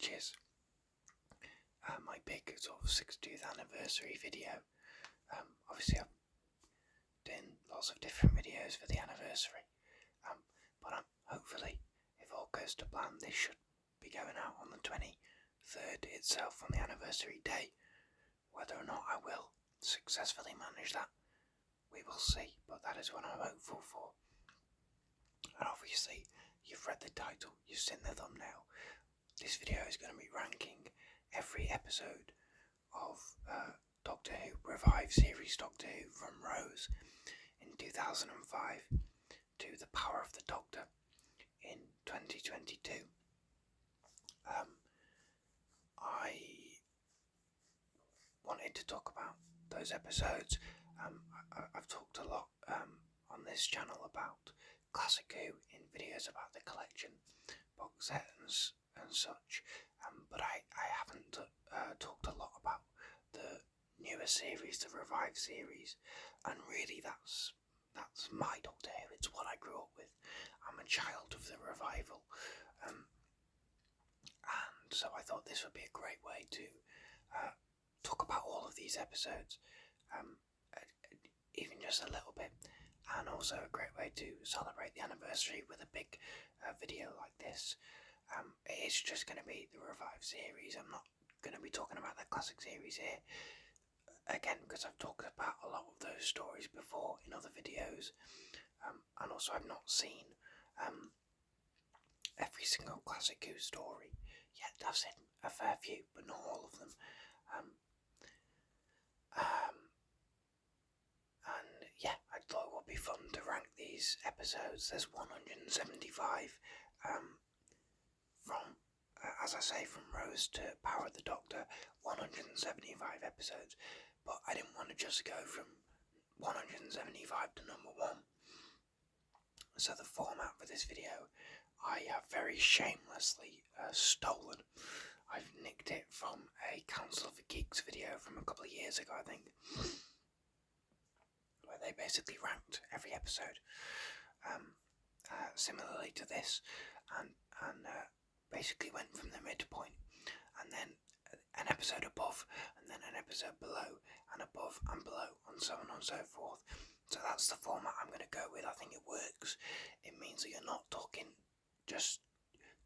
which is my big sort of 60th anniversary video. Obviously I've done lots of different videos for the anniversary, but hopefully, if all goes to plan, this should be going out on the 23rd itself, on the anniversary day. Whether or not I will successfully manage that, we will see, but that is what I'm hopeful for. And obviously, you've read the title, you've seen the thumbnail. This video is going to be ranking every episode of Doctor Who Revive series Doctor Who, from Rose in 2005 to The Power of the Doctor in 2022. I wanted to talk about those episodes. I've talked a lot on this channel about Classic Who in videos about the collection, box sets and such, but I haven't talked a lot about the newer series, the Revive series, and really that's my Doctor Who. It's what I grew up with. I'm a child of the revival, and so I thought this would be a great way to talk about all of these episodes, even just a little bit, and also a great way to celebrate the anniversary with a big video like this. It's just going to be the Revive series. I'm not going to be talking about the classic series here, again, because I've talked about a lot of those stories before in other videos, and also I've not seen every single Classic Who story yet. I've seen a fair few, but not all of them. And yeah, I thought it would be fun to rank these episodes. There's 175 from, as I say, from Rose to Power of the Doctor, 175 episodes, but I didn't want to just go from 175 to number 1. So the format for this video, I have very shamelessly stolen. I've nicked it from a Council for Geeks video from a couple of years ago, I think, where they basically ranked every episode similarly to this, and basically went from the midpoint, and then an episode above, and then an episode below, and above and below, and so on and so forth. So that's the format I'm going to go with. I think it works. It means that you're not talking just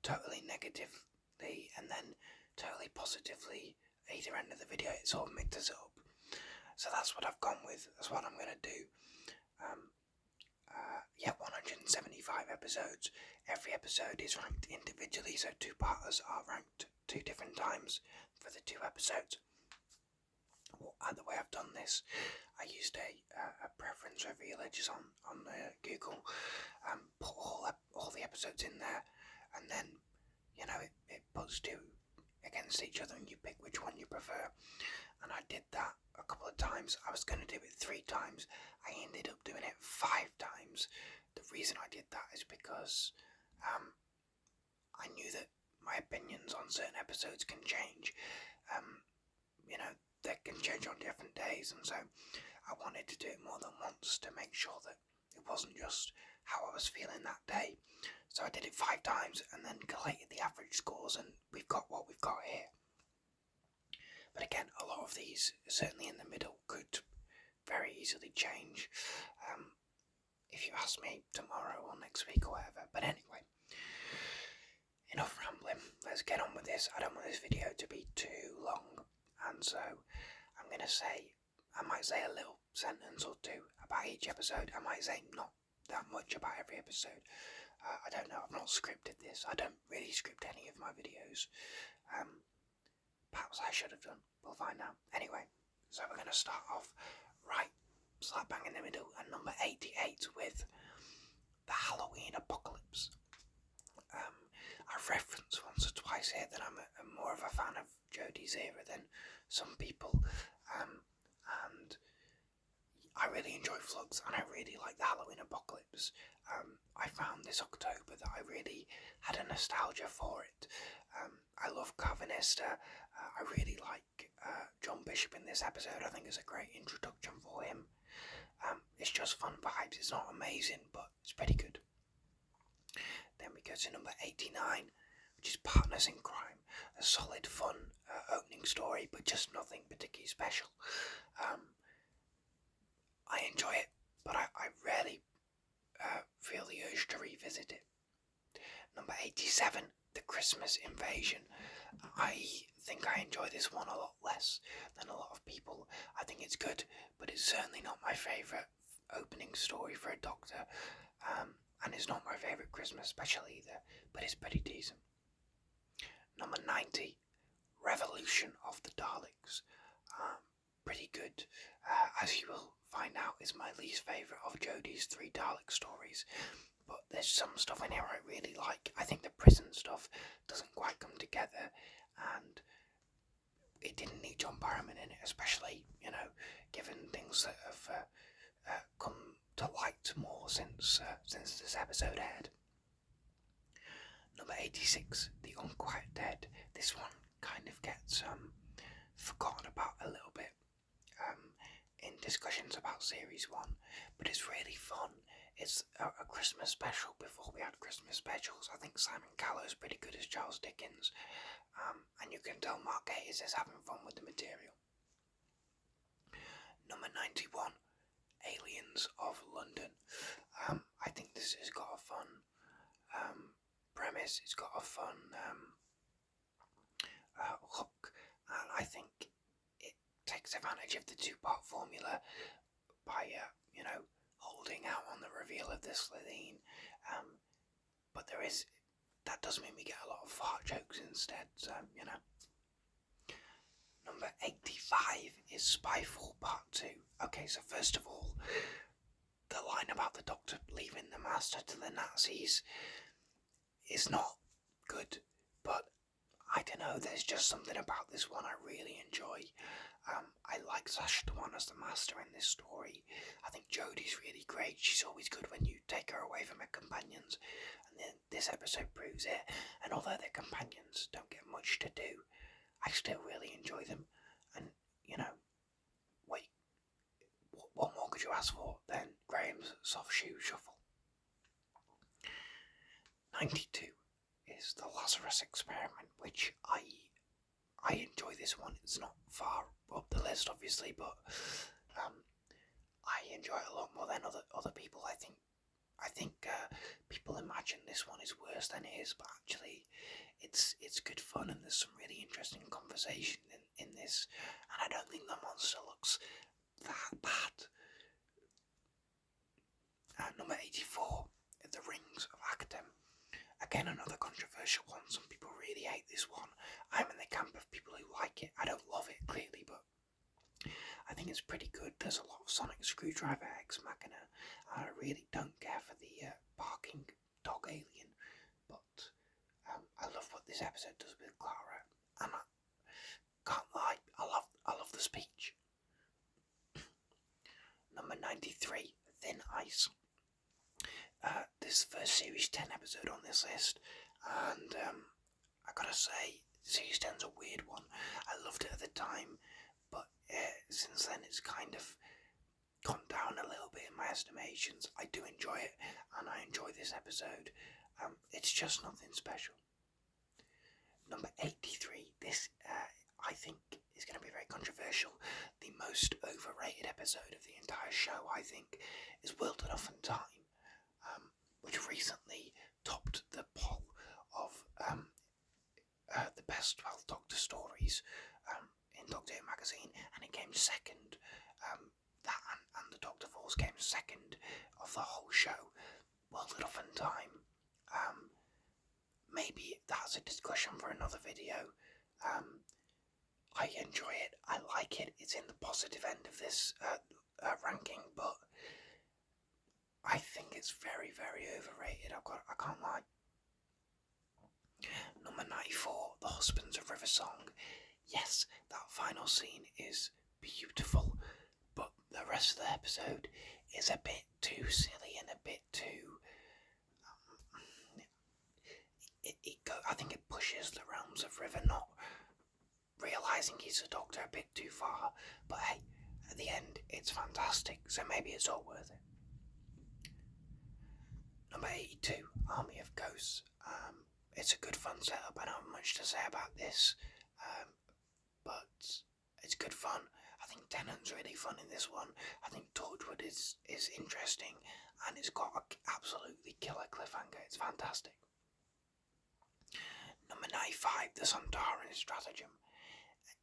totally negatively and then totally positively either end of the video. It sort of mixes it up. So that's what I've gone with. That's what I'm going to do. 175 episodes. Every episode is ranked individually, so two-parters are ranked 2 different times for the 2 episodes. And the way I've done this, I used a preference revealer just on Google, put all the episodes in there, and then, it puts 2 against each other and you pick which one you prefer. And I did that a couple of times. I was going to do it 3 times. I ended up doing it 5 times. The reason I did that is because I knew that my opinions on certain episodes can change. They can change on different days, and so I wanted to do it more than once to make sure that it wasn't just how I was feeling that day. So I did it 5 times and then collated the average scores, and we've got what we've got here. But again, a lot of these, certainly in the middle, could very easily change if you ask me tomorrow or next week or whatever. But anyway, enough rambling. Let's get on with this. I don't want this video to be too long, and so I might say a little sentence or 2 about each episode. I might say not that much about every episode. I don't know, I've not scripted this. I don't really script any of my videos. Perhaps I should have done. We'll find out. Anyway, so we're going to start off right slap bang in the middle at number 88 with the Halloween Apocalypse. I've referenced once or twice here that I'm more of a fan of Jodie's era than some people, and I really enjoy Flux, and I really like the Halloween Apocalypse. I found this October that I really had a nostalgia for it. I love Carvanista. I really like John Bishop in this episode. I think it's a great introduction for him. It's just fun vibes. It's not amazing, but it's pretty good. Then we go to number 89 which is Partners in Crime. A solid, fun opening story, but just nothing particularly special. I enjoy it, but I rarely feel the urge to revisit it. Number 87, The Christmas Invasion. I think I enjoy this one a lot less than a lot of people. I think it's good, but it's certainly not my favourite opening story for a Doctor, and it's not my favourite Christmas special either, but it's pretty decent. Number 90, Revolution of the Daleks. Pretty good. As you will find out, is my least favourite of Jodie's 3 Dalek stories, but there's some stuff in here I really like. I think the prison stuff doesn't quite come together, and it didn't need John Barrowman in it, especially, given things that have come to light more since this episode aired. Number 86, The Unquiet Dead. This one kind of gets forgotten about a little bit in discussions about Series 1, but it's really fun. It's a Christmas special before we had Christmas specials. I think Simon Callow is pretty good as Charles Dickens, and you can tell Mark Gatiss is having fun with the material. Number 91, Aliens of London. I think this has got a fun premise. It's got a fun hook, and I think it takes advantage of the 2-part formula by holding out on the reveal of the Slitheen, but that does mean we get a lot of fart jokes instead, so Number 85 is Spyfall Part 2. Okay, so first of all, the line about the Doctor leaving the Master to the Nazis is not good, but I don't know, there's just something about this one I really enjoy. I like Sacha Dhawan as the Master in this story. I think Jodie's really great. She's always good when you take her away from her companions, and then this episode proves it. And although their companions don't get much to do, I still really enjoy them. And, what more could you ask for than Graham's Soft Shoe Shuffle? 92 is The Lazarus Experiment, which I enjoy this one. It's not far up the list, obviously, but I enjoy it a lot more than other people. I think people imagine this one is worse than it is, but actually it's good fun, and there's some really interesting conversation in this, and I don't think the monster looks that bad. Number 84, The Rings of Akhatem. Again, another controversial one. Some people really hate this one. I'm in the camp of people who like it. I don't love it, clearly, but I think it's pretty good. There's a lot of Sonic Screwdriver Ex Machina, and I really don't care for the barking dog alien, but I love what this episode does with Clara, and I can't lie, I love the speech. Number 93, Thin Ice. This first Series 10 episode on this list, and I gotta say, Series 10's a weird one. I loved it at the time, but since then it's kind of gone down a little bit in my estimations. I do enjoy it, and I enjoy this episode. It's just nothing special. Number 83, this I think is going to be very controversial. The most overrated episode of the entire show, I think, is World Enough and Time, which recently topped the poll of the best 12 Doctor stories in Doctor Who magazine, and it came second. That and the Doctor Falls came second of the whole show. World Enough and Time. Maybe that's a discussion for another video. I enjoy it. I like it. It's in the positive end of this ranking, but I think it's very, very overrated. I can't lie. Number 94, The Husbands of River Song. Yes, that final scene is beautiful, but the rest of the episode is a bit too silly and a bit too... I think it pushes the realms of River not realising he's a doctor a bit too far, but hey, at the end it's fantastic, so maybe it's all worth it. Number 82, Army of Ghosts. it's a good fun setup. I don't have much to say about this, but it's good fun. I think Tennant's really fun in this one. I think Torchwood is interesting, and it's got an absolutely killer cliffhanger. It's fantastic. Number 95, The Sontaran Stratagem.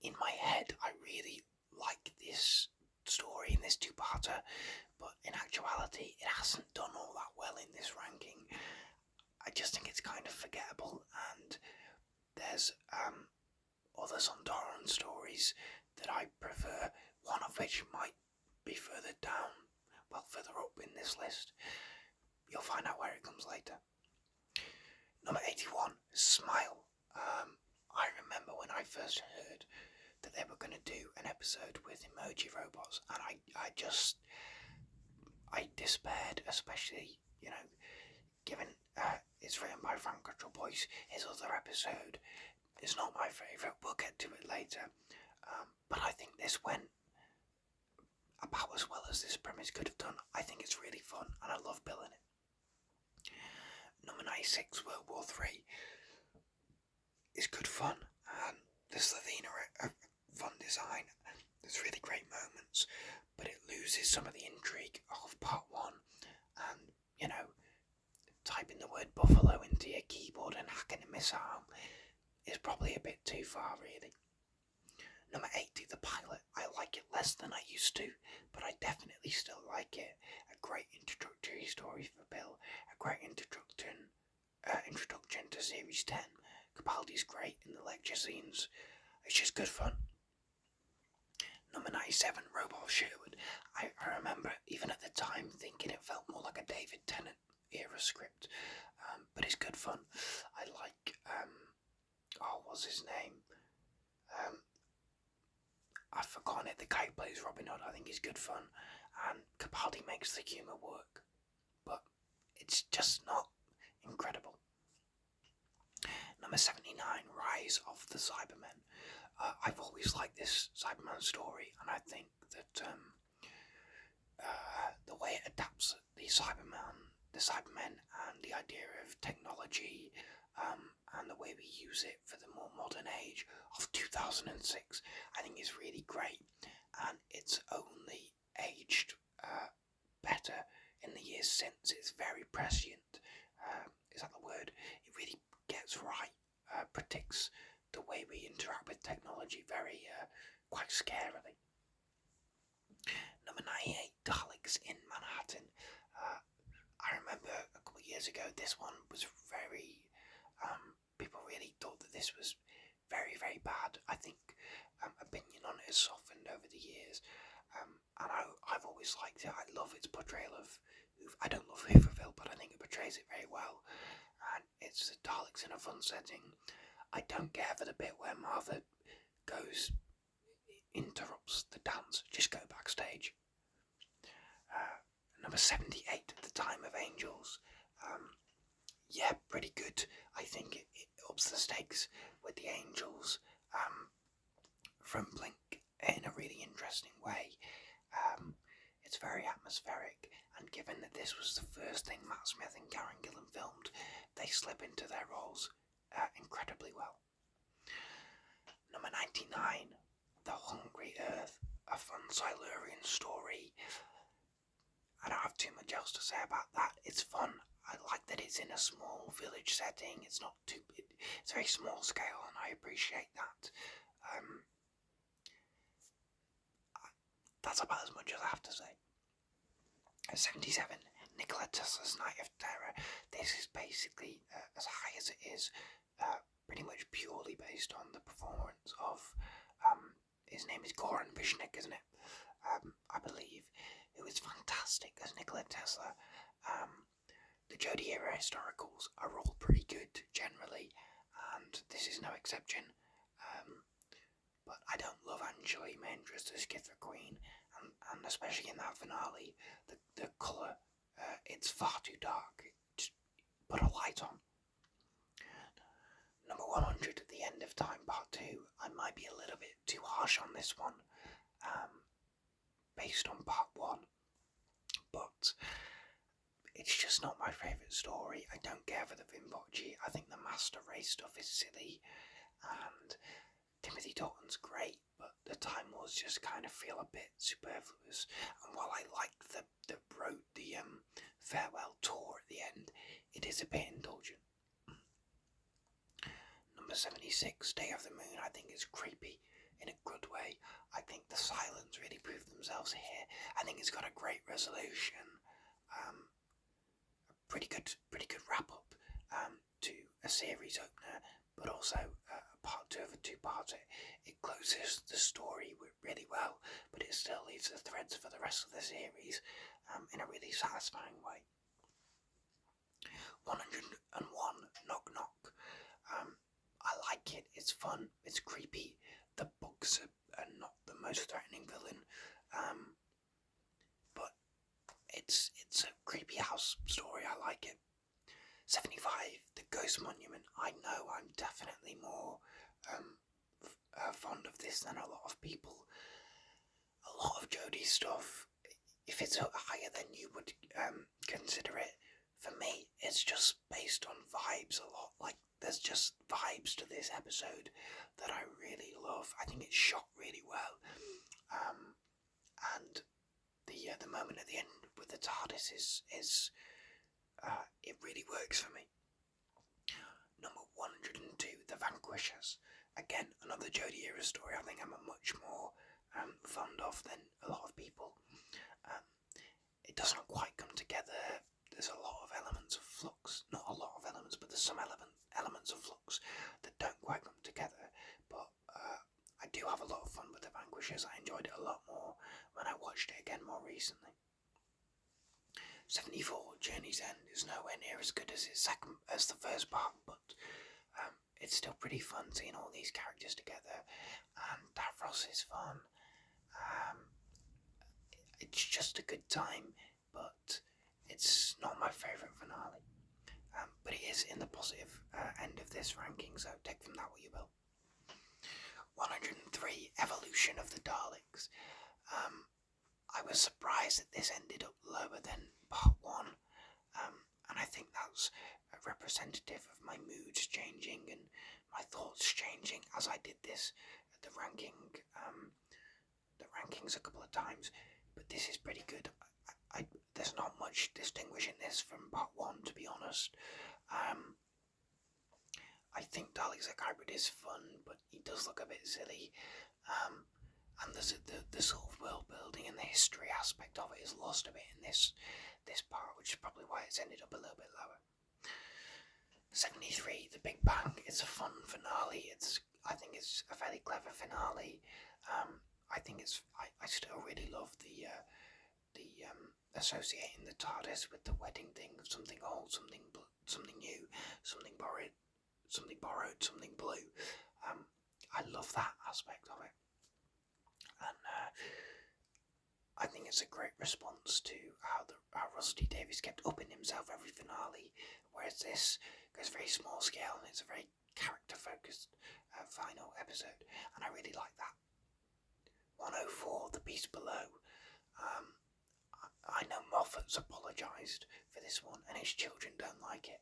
In my head, I really like this story in this two-parter, but in actuality, it hasn't done all that well in this ranking. I just think it's kind of forgettable, and there's other Sontaran stories that I prefer, one of which might be further down, further up in this list. You'll find out where it comes later. Number 81, Smile. I remember when I first heard that they were going to do an episode with emoji robots, and I despaired, especially, given it's written by Frank Guttrell Boyce. His other episode is not my favourite, we'll get to it later, but I think this went about as well as this premise could have done. I think it's really fun, and I love Bill in it. Number 96, World War III, is good fun, and the Slovenia are fun design. There's really great moments, but it loses some of the intrigue of part 1, and, typing the word buffalo into your keyboard and hacking a missile is probably a bit too far, really. Number 80, The Pilot. I like it less than I used to, but I definitely still like it. A great introductory story for Bill, a great introduction to Series 10. Capaldi's great in the lecture scenes. It's just good fun. Number 97, Robot Sherwood. I remember, even at the time, thinking it felt more like a David Tennant era script, but it's good fun. I like, what's his name? I've forgotten it. The guy who plays Robin Hood. I think he's good fun, and Capaldi makes the humour work, but it's just not incredible. Number 79, Rise of the Cybermen. I've always liked this Cyberman story, and I think that the way it adapts the Cybermen and the idea of technology, and the way we use it for the more modern age of 2006, I think is really great, and it's only aged better in the years since. It's very prescient. Is that the word? It really gets right, predicts the way we interact with technology very, quite scarily. Number 98, Daleks in Manhattan. I remember a couple of years ago, this one was very, people really thought that this was very, very bad. I think opinion on it has softened over the years, and I've always liked it. I love its portrayal of, I don't love Hooverville, but I think it portrays it very well, and it's the Daleks in a fun setting. I don't care for the bit where Martha interrupts the dance. Just go backstage. Number 78, The Time of Angels. Yeah, pretty good. I think it ups the stakes with the angels from Blink in a really interesting way. It's very atmospheric, and given that this was the first thing Matt Smith and Karen Gillan filmed, they slip into their roles incredibly well. Number 99, The Hungry Earth, a fun Silurian story. I don't have too much else to say about that. It's fun. I like that it's in a small village setting. It's not too big. It's very small scale, and I appreciate that. That's about as much as I have to say. 77, Nikola Tesla's Night of Terror. This is basically, as high as it is, pretty much purely based on the performance of, his name is Goran Vishnik, isn't it? I believe, who is fantastic as Nikola Tesla. The Jodie era historicals are all pretty good generally, and this is no exception. But I don't love Angela Mendris as Skithra Queen, and especially in that finale, the colour, it's far too dark. Just put a light on. Number 100, The End of Time Part 2. I might be a little bit too harsh on this one, based on Part 1, but it's just not my favourite story. I don't care for the Vinbocci. I think the Master Race stuff is silly, and Timothy Dalton's great, but the Time Lords just kind of feel a bit superfluous. And while I like the farewell tour at the end, it is a bit indulgent. Number 76, Day of the Moon, I think is creepy in a good way. I think the Silence really proved themselves here. I think it's got a great resolution. A pretty good wrap up to a series opener, but also part 2 of a 2-parter. It closes the story really well, but it still leaves the threads for the rest of the series in a really satisfying way. 101, Knock Knock. I like it. It's fun. It's creepy. The bugs are not the most threatening villain, but it's a creepy house story. I like it. 75, The Ghost Monument. I know I'm definitely more fond of this than a lot of people. A lot of Jodie's stuff, if it's higher than you would consider it, for me, it's just based on vibes a lot. Like, there's just vibes to this episode that I really love. I think it's shot really well. And the moment at the end with the TARDIS is it really works for me. Number 102, The Vanquishers. Again, another Jodie era story. I think I'm a much more fond of than a lot of people. It doesn't quite come together. There's a lot of elements of flux. Not a lot of elements, but there's some elements of flux that don't quite come together. But I do have a lot of fun with The Vanquishers. I enjoyed it a lot more when I watched it again more recently. 74, Journey's End is nowhere near as good as the first part, but it's still pretty fun seeing all these characters together, and Davros is fun. It's just a good time, but it's not my favourite finale. But it is in the positive end of this ranking, so take from that what you will. 103, Evolution of the Daleks. I was surprised that this ended up lower than part 1, and I think that's representative of my moods changing and my thoughts changing as I did this at the rankings a couple of times. But this is pretty good. There's not much distinguishing this from part 1, to be honest. I think Daleks Like Hybrid is fun, but he does look a bit silly. And there's the sort of world building and the history aspect of it is lost a bit in this part, which is probably why it's ended up a little bit lower. 73, The Big Bang. It's a fun finale. I think it's a fairly clever finale. I still really love the associating the TARDIS with the wedding thing of something old, something new, something borrowed, something blue. I love that aspect of it, and I think it's a great response to how Rusty Davies kept upping himself every finale, whereas this goes very small scale and it's a very character-focused final episode, and I really like that. 104, The Beast Below. I know Moffat's apologised for this one, and his children don't like it,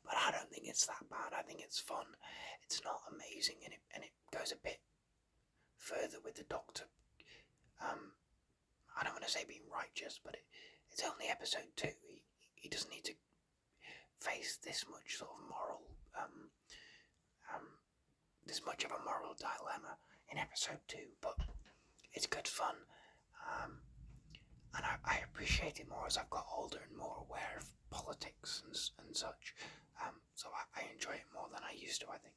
but I don't think it's that bad. I think it's fun. It's not amazing, and it goes a bit further with the Doctor. I don't want to say being righteous, but it's only episode 2. He doesn't need to face this much sort of moral, this much of a moral dilemma in episode 2, but it's good fun. And I appreciate it more as I've got older and more aware of politics and such. So I enjoy it more than I used to, I think.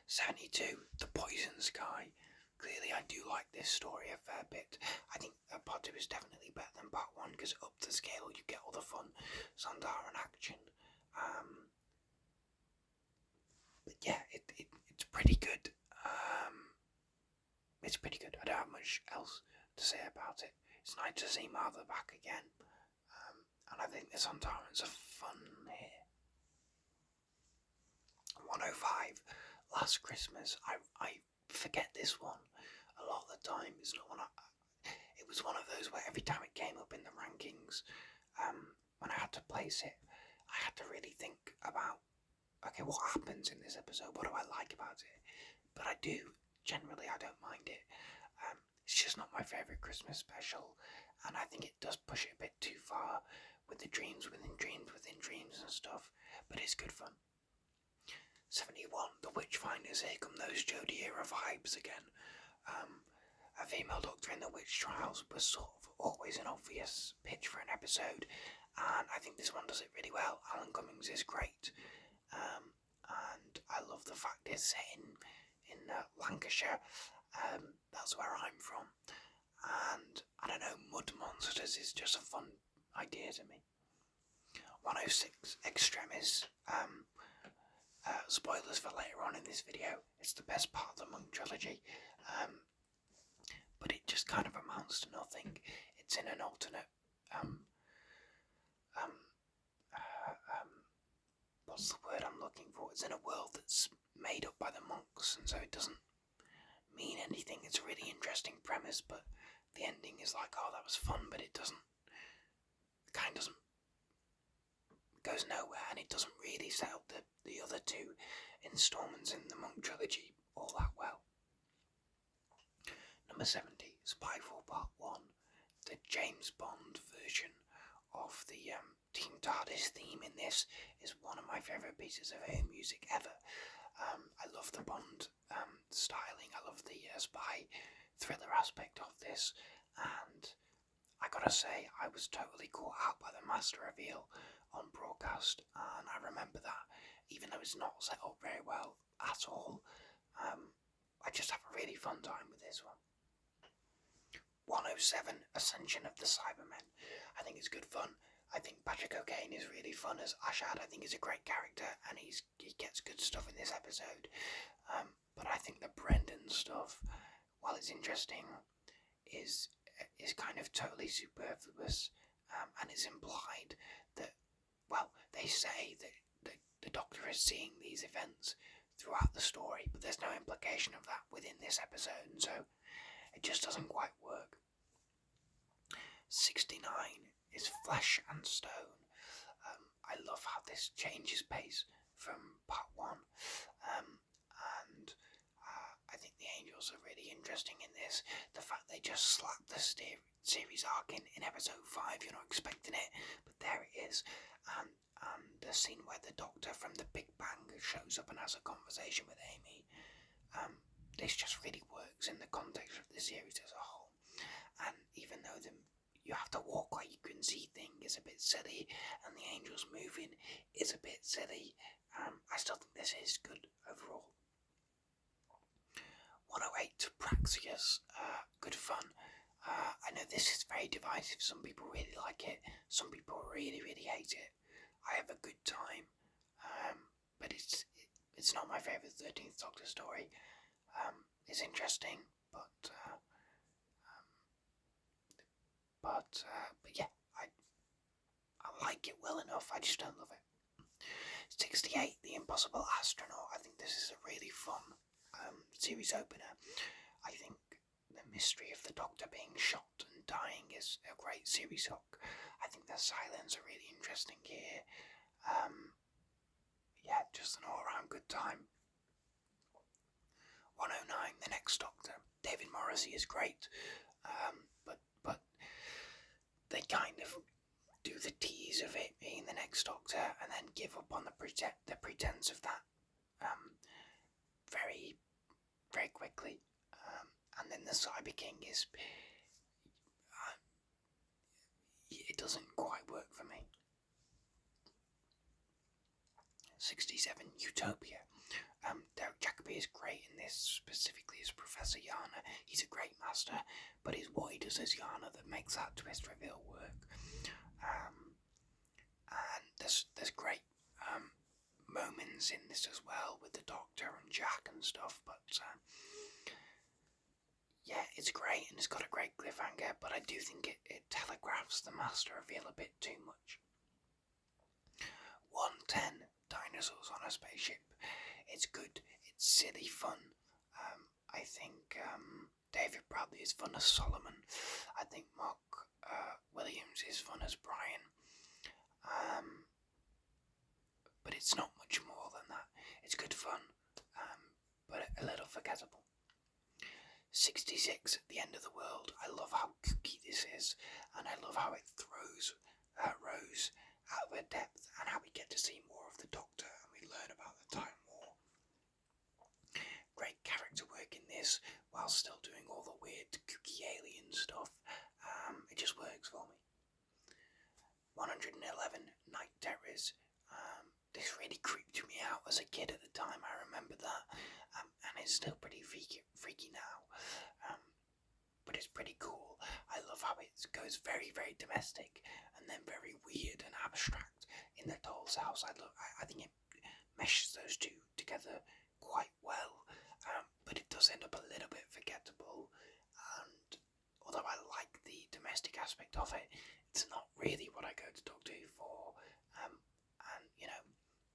72, The Poison Sky. Clearly I do like this story a fair bit. I think part 2 is definitely better than part 1 because up the scale you get all the fun Sandara and action. But yeah, it's pretty good. It's pretty good. I don't have much else to say about it. It's nice to see Martha back again, and I think the Sandarans are fun here. 105, Last Christmas. I forget this one a lot of the time. It's not one. It was one of those where every time it came up in the rankings, when I had to place it, I had to really think about, okay, what happens in this episode? What do I like about it? But I do. Generally, I don't mind it. It's just not my favourite Christmas special, and I think it does push it a bit too far with the dreams within dreams within dreams and stuff, but it's good fun. 71, The Witchfinders. Here come those Jodie era vibes again. A female doctor in the witch trials was sort of always an obvious pitch for an episode, and I think this one does it really well. Alan Cummings is great, and I love the fact it's set in Lancashire. That's where I'm from, and I don't know, mud monsters is just a fun idea to me. 106, Extremis. Spoilers for later on in this video. It's the best part of the Monk trilogy, but it just kind of amounts to nothing. It's in an alternate, what's the word I'm looking for? It's in a world that's made up by the monks, and so it doesn't mean anything. It's a really interesting premise, but the ending is like, oh, that was fun, but it goes nowhere, and it doesn't really set up the other two installments in the Monk trilogy all that well. Number 70, Spyfall Part 1, the James Bond version of the Team TARDIS theme in this is one of my favourite pieces of air music ever. I love the Bond styling, I love the spy thriller aspect of this, and I gotta say, I was totally caught out by the master reveal on broadcast, and I remember that, even though it's not set up very well at all, I just have a really fun time with this one. 107, Ascension of the Cybermen. I think it's good fun. I think Patrick O'Kane is really fun as Ashad. I think he's a great character, and he gets good stuff in this episode. But I think the Brendan stuff, while it's interesting, is kind of totally superfluous, and it's implied that, well, they say that the Doctor is seeing these events throughout the story, but there's no implication of that within this episode, and so it just doesn't quite work. 69 is Flesh and Stone. I love how this changes pace from part 1, and I think the Angels are really interesting in this. The fact they just slap the series arc in episode 5, you're not expecting it, but there it is, and the scene where the Doctor from the Big Bang shows up and has a conversation with Amy, this just really works in the context of the series as a whole. And even though you have to walk where you can see thing is a bit silly, and the Angels moving is a bit silly, I still think this is good overall. 108, Praxeus. Good fun. I know this is very divisive. Some people really like it, some people really, really hate it. I have a good time, but it's not my favourite 13th Doctor story. It's interesting, but yeah, I like it well enough. I just don't love it. 68, The Impossible Astronaut. I think this is a really fun series opener. I think the mystery of the Doctor being shot and dying is a great series hook. I think the silence are really interesting here. Yeah, just an all-around good time. 109, The Next Doctor. David Morrissey is great, but they kind of do the tease of it being the Next Doctor and then give up on the pretense of that very, very quickly. And then the Cyber King is... it doesn't quite work for me. 67, Utopia. Derek Jacobi is great in this, specifically as Professor Yana. He's a great master, but it's what he does as Yana that makes that twist reveal work. And there's great moments in this as well with the Doctor and Jack and stuff, but yeah, it's great and it's got a great cliffhanger, but I do think it telegraphs the master reveal a bit too much. 110, Dinosaurs on a Spaceship. It's good, it's silly fun. I think David Bradley is fun as Solomon. I think Mark Williams is fun as Brian. But it's not much more than that. It's good fun, but a little forgettable. 66, The End of the World. I love how kooky this is, and I love how it throws Rose out of her depth, and how we get to see more of the Doctor, and we learn about the Time War. Great character work in this, while still doing all the weird kooky alien stuff. It just works for me. 111, Night Terrors. This really creeped me out as a kid at the time, I remember that, and it's still pretty freaky now, but it's pretty cool. I love how it goes very, very domestic, and then very weird and abstract in the doll's house. I think it meshes those two together quite well, but it does end up a little bit forgettable, and although I like the domestic aspect of it, it's not really what I go to Doctor Who for, and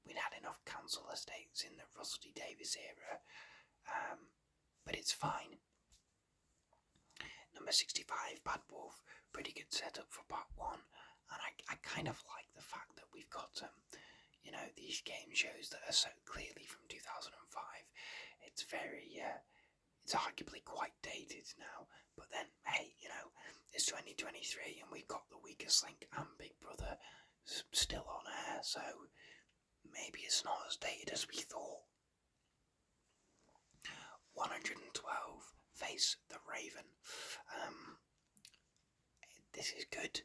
we'd had enough council estates in the Russell T Davies era, but it's fine. Number 65, Bad Wolf, pretty good setup for part 1, and I kind of like the fact that we've got, these game shows that are so clearly from 2005. It's it's arguably quite dated now, but then, hey, it's 2023 and we've got The Weakest Link and Big Brother still on air, so maybe it's not as dated as we thought. 112, Face the Raven. This is good,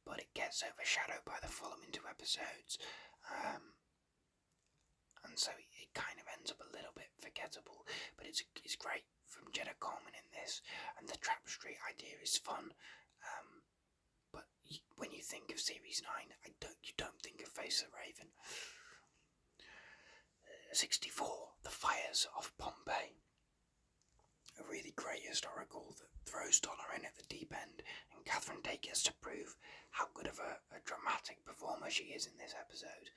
but it gets overshadowed by the following 2 episodes, and so it kind of ends up a little bit forgettable, but it's great from Jenna Coleman in this, and the Trap Street idea is fun, but when you think of Series 9, you don't think of Face the Raven. 64, The Fires of Pompeii. A really great historical that throws Donna in at the deep end, and Catherine Tate gets to prove how good of a dramatic performer she is in this episode.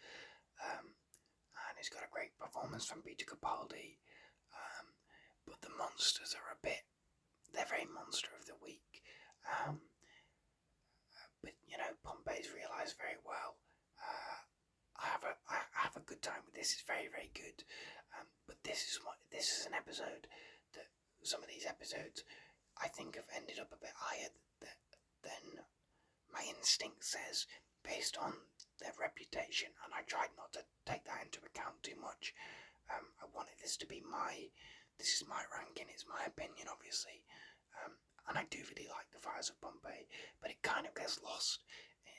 And it's got a great performance from Peter Capaldi, but the monsters are they're very monster of the week. But Pompeii's realised very well. I have a good time with this. It's very, very good. But this is an episode that some of these episodes I think have ended up a bit higher than my instinct says, based on their reputation, and I tried not to take that into account too much. I wanted this to be this is my ranking, it's my opinion, obviously, and I do really like The Fires of Pompeii, but it kind of gets lost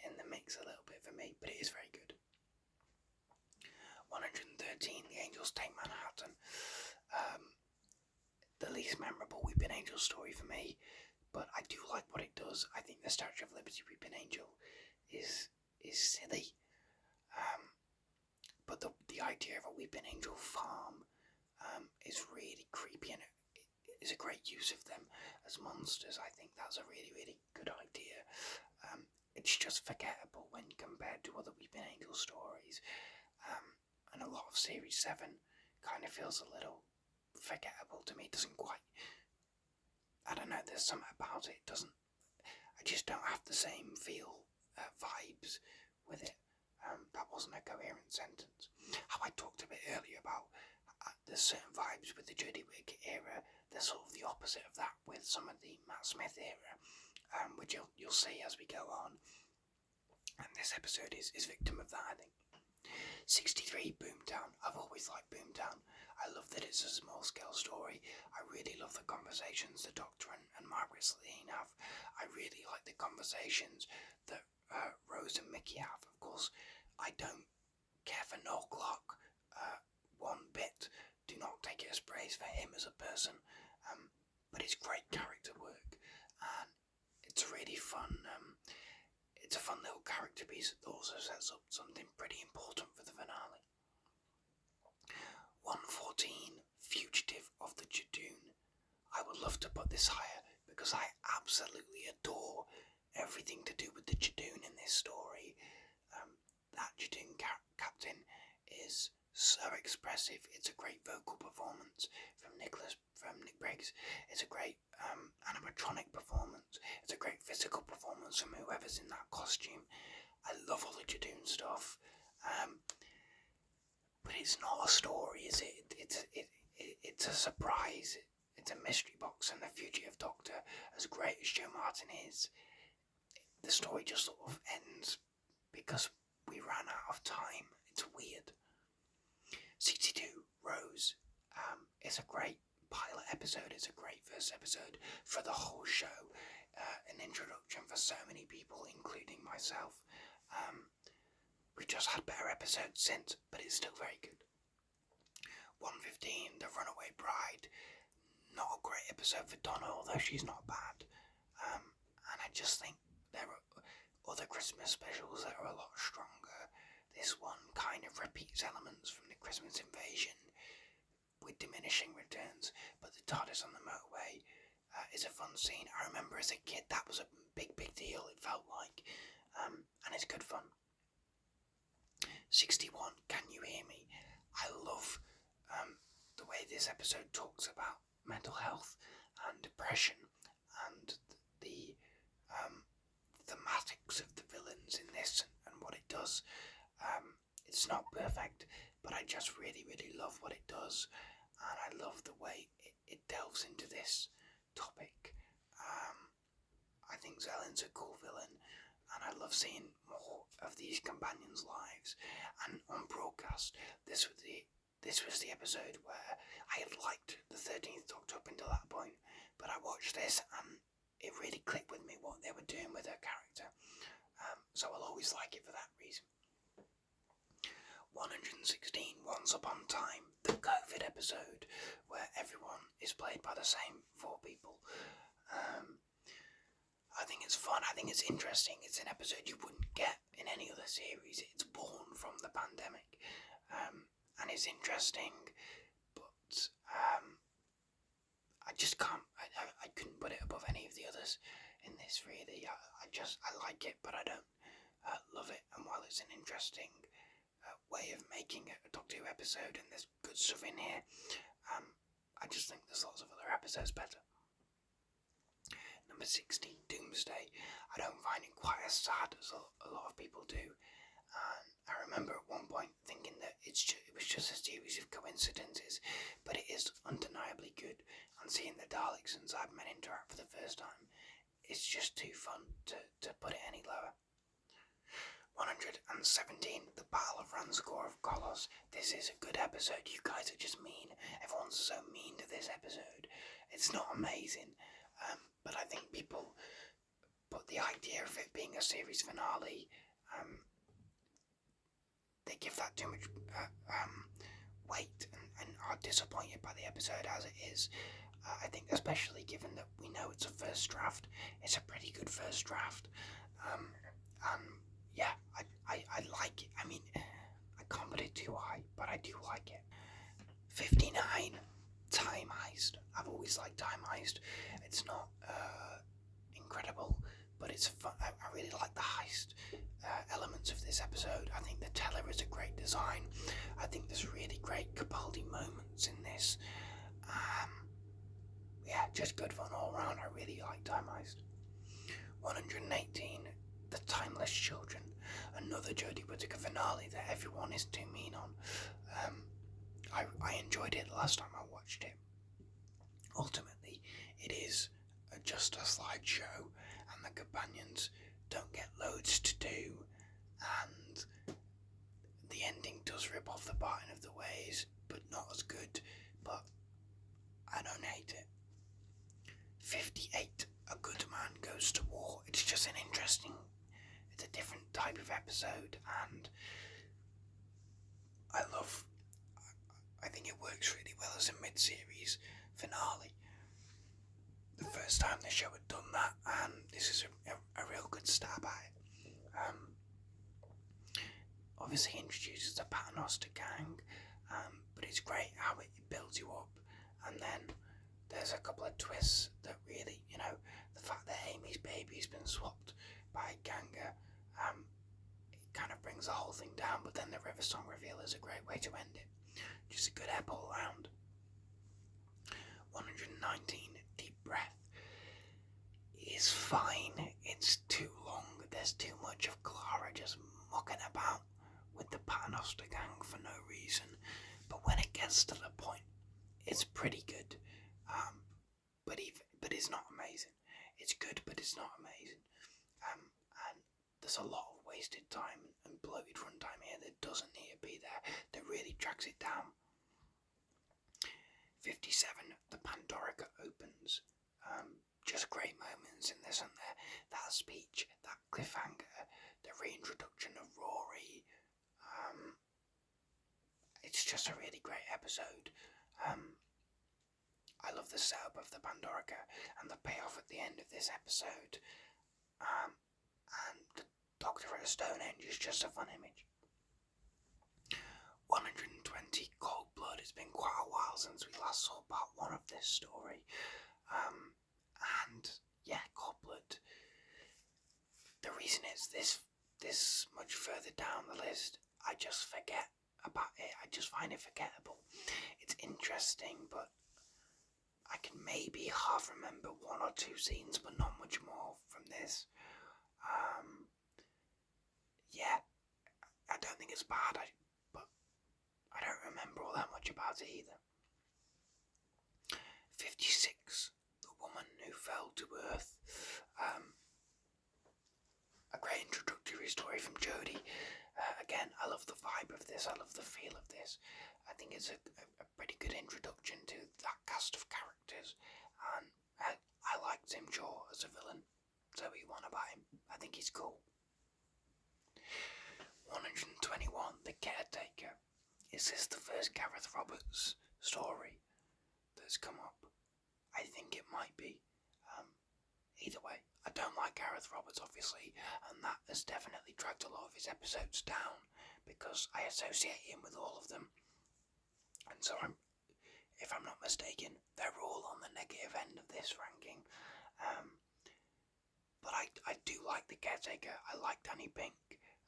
in the mix a little bit for me, but it is very good. 113, The Angels Take Manhattan. The least memorable Weeping Angel story for me, but I do like what it does. I think the Statue of Liberty Weeping Angel is silly, but the idea of a Weeping Angel farm is really creepy, and it is a great use of them as monsters. I think that's a really, really good idea. It's just forgettable when compared to other Weeping Angel stories, and a lot of Series 7 kind of feels a little forgettable to me. It doesn't quite, I don't know, there's something about it, I just don't have the same vibes with it. That wasn't a coherent sentence. How I talked a bit earlier about there's certain vibes with the Jodie Whittaker era, there's sort of the opposite of that with some of the Matt Smith era, which you'll see as we go on, and this episode is victim of that, I think. 63, Boomtown. I've always liked Boomtown. I love that it's a small-scale story. I really love the conversations the Doctor and Margaret Slane have. I really like the conversations that Rose and Mickey have. Of course, I don't care for Noel Clarke one bit. Do not take it as praise for him as a person. But it's great character work, and it's really fun. It's a fun little character piece that also sets up something pretty important for the finale. 114, Fugitive of the Judoon. I would love to put this higher because I absolutely adore everything to do with the Judoon in this story. That Judoon captain is so expressive. It's a great vocal performance from Nick Briggs. It's a great animatronic performance. It's a great physical performance from whoever's in that costume. I love all the Jadoon stuff. But it's not a story, is it? It's a surprise. It's a mystery box, and the Fugitive Doctor, as great as Joe Martin is, the story just sort of ends because we ran out of time. It's weird. 62 Rose is a great pilot episode. It's a great first episode for the whole show. An introduction for so many people, including myself. We've just had better episodes since, but it's still very good. 115, The Runaway Bride. Not a great episode for Donna, although she's not bad. And I just think there are other Christmas specials that are a lot stronger. This one kind of repeats elements from the Christmas Invasion with diminishing returns, but the TARDIS on the motorway is a fun scene. I remember as a kid that was a big deal, it felt like, and it's good fun. 61, Can You Hear Me? I love the way this episode talks about mental health and depression and the thematics of the villains in this and what it does. It's not perfect, but I just really love what it does, and I love the way it delves into this topic. I think Zellin's a cool villain, and I love seeing more of these companions' lives. And on broadcast, this was the episode where I had liked the 13th Doctor up until that point, but I watched this and it really clicked with me what they were doing with her character. So I'll always like it for that reason. 116, Once Upon a Time, the COVID episode, where everyone is played by the same 4 people. I think it's fun, I think it's interesting, it's an episode you wouldn't get in any other series. It's born from the pandemic, and it's interesting, but I just can't, I couldn't put it above any of the others in this really. I like it, but I don't love it, and while it's an interesting way of making it a Doctor Who episode, and there's good stuff in here, I just think there's lots of other episodes better. Number 16, Doomsday. I don't find it quite as sad as a lot of people do. And I remember at one point thinking that it was just a series of coincidences, but it is undeniably good. And seeing the Daleks and Cybermen interact for the first time, it's just too fun to put it any lower. 117, The Battle of Ranskor of Kolos. This is a good episode. You guys are just mean. Everyone's so mean to this episode. It's not amazing. But I think people put the idea of it being a series finale, they give that too much weight and are disappointed by the episode as it is. I think especially given that we know it's a first draft, it's a pretty good first draft. And yeah, I like it. I mean, I can't put it too high, but I do like it. 59, Time Heist. I've always liked Time Heist. It's not incredible, but it's fun. I really like the heist elements of this episode. I think the Teller is a great design. I think there's really great Capaldi moments in this. Yeah, just good fun all around. I really like Time Heist. 118, The Timeless Children. Another Jodie Whittaker finale that everyone is too mean on. I enjoyed it the last time I watched it. Ultimately, it is just a slideshow, and the companions don't get loads to do, and the ending does rip off the Barton of the Ways, but not as good, but I don't hate it. 58, A Good Man Goes to War. It's just an interesting, it's a different type of episode, and I think it works really well as a mid-series finale. The first time the show had done that, and this is a real good stab at it. Obviously introduces the Paternoster gang, but it's great how it builds you up, and then there's a couple of twists that really, the fact that Amy's baby's been swapped by Ganga, it kind of brings the whole thing down, but then the River Song reveal is a great way to end it. Just a good ep all around. 119, Deep Breath. It's fine. It's too long. There's too much of Clara just oust a gang for no reason, but when it gets to the point, it's pretty good. But it's not amazing. It's good, but it's not amazing. And there's a lot of wasted time and bloated runtime here that doesn't need to be there. That really drags it down. 57, the Pandorica opens. Just great moments in this, and there. That speech, that cliffhanger, the reintroduction of Rory. It's just a really great episode. I love the setup of the Pandorica and the payoff at the end of this episode. And the Doctor at Stonehenge is just a fun image. 120, Cold Blood. It's been quite a while since we last saw part 1 of this story. And yeah, Cold Blood. The reason it's this much further down the list, I just forget about it. I just find it forgettable. It's interesting, but I can maybe half remember 1 or 2 scenes, but not much more from this. Yeah, I don't think it's bad, but I don't remember all that much about it either. 56, The Woman Who Fell to Earth. A great introductory story from Jodie. Again, I love the vibe of this, I love the feel of this. I think it's a pretty good introduction to that cast of characters, and I like Tim Shaw as a villain, so we want about him. I think he's cool. 121, The Caretaker. Is this the first Gareth Roberts story that's come up? I think it might be. Either way, I don't like Gareth Roberts, obviously, and that has definitely dragged a lot of his episodes down, because I associate him with all of them. And so if I'm not mistaken, they're all on the negative end of this ranking. But I do like The Caretaker. I like Danny Pink.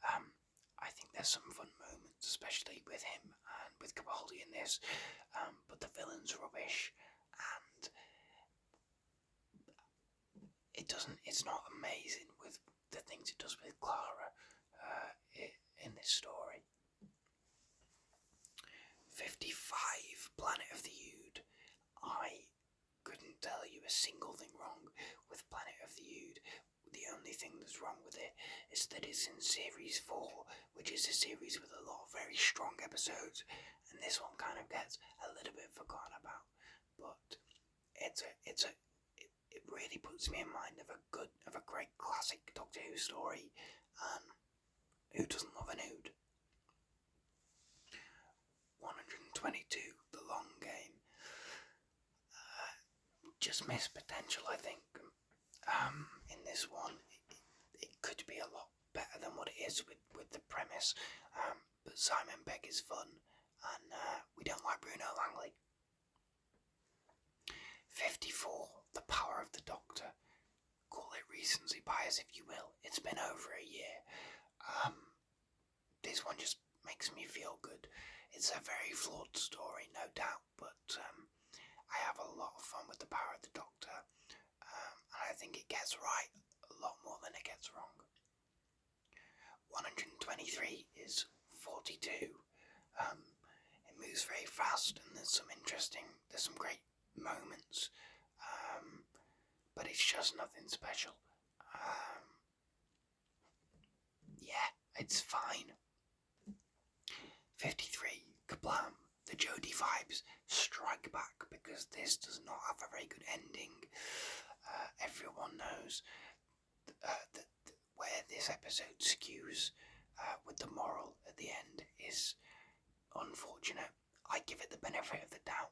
I think there's some fun moments, especially with him and with Capaldi in this. But the villain's rubbish, and it's not amazing with the things it does with Clara in this story. 55, Planet of the Ood. I couldn't tell you a single thing wrong with Planet of the Ood. The only thing that's wrong with it is that it's in Series 4, which is a series with a lot of very strong episodes, and this one kind of gets a little bit forgotten about. But it really puts me in mind of a great classic Doctor Who story, and who doesn't love an Ood? 122, The Long Game. Just missed potential, I think. In this one, it could be a lot better than what it is with the premise, but Simon Pegg is fun, and we don't like Bruno Langley. 54, The Power of the Doctor. Call it recency bias if you will. It's been over a year. This one just makes me feel good. It's a very flawed story, no doubt, but I have a lot of fun with The Power of the Doctor, and I think it gets right a lot more than it gets wrong. 123 is 42. It moves very fast, and there's some great moments, but it's just nothing special. Yeah, it's fine. 53, Kablam. The Jodie vibes strike back because this does not have a very good ending. Everyone knows that where this episode skews with the moral at the end is unfortunate. I give it the benefit of the doubt,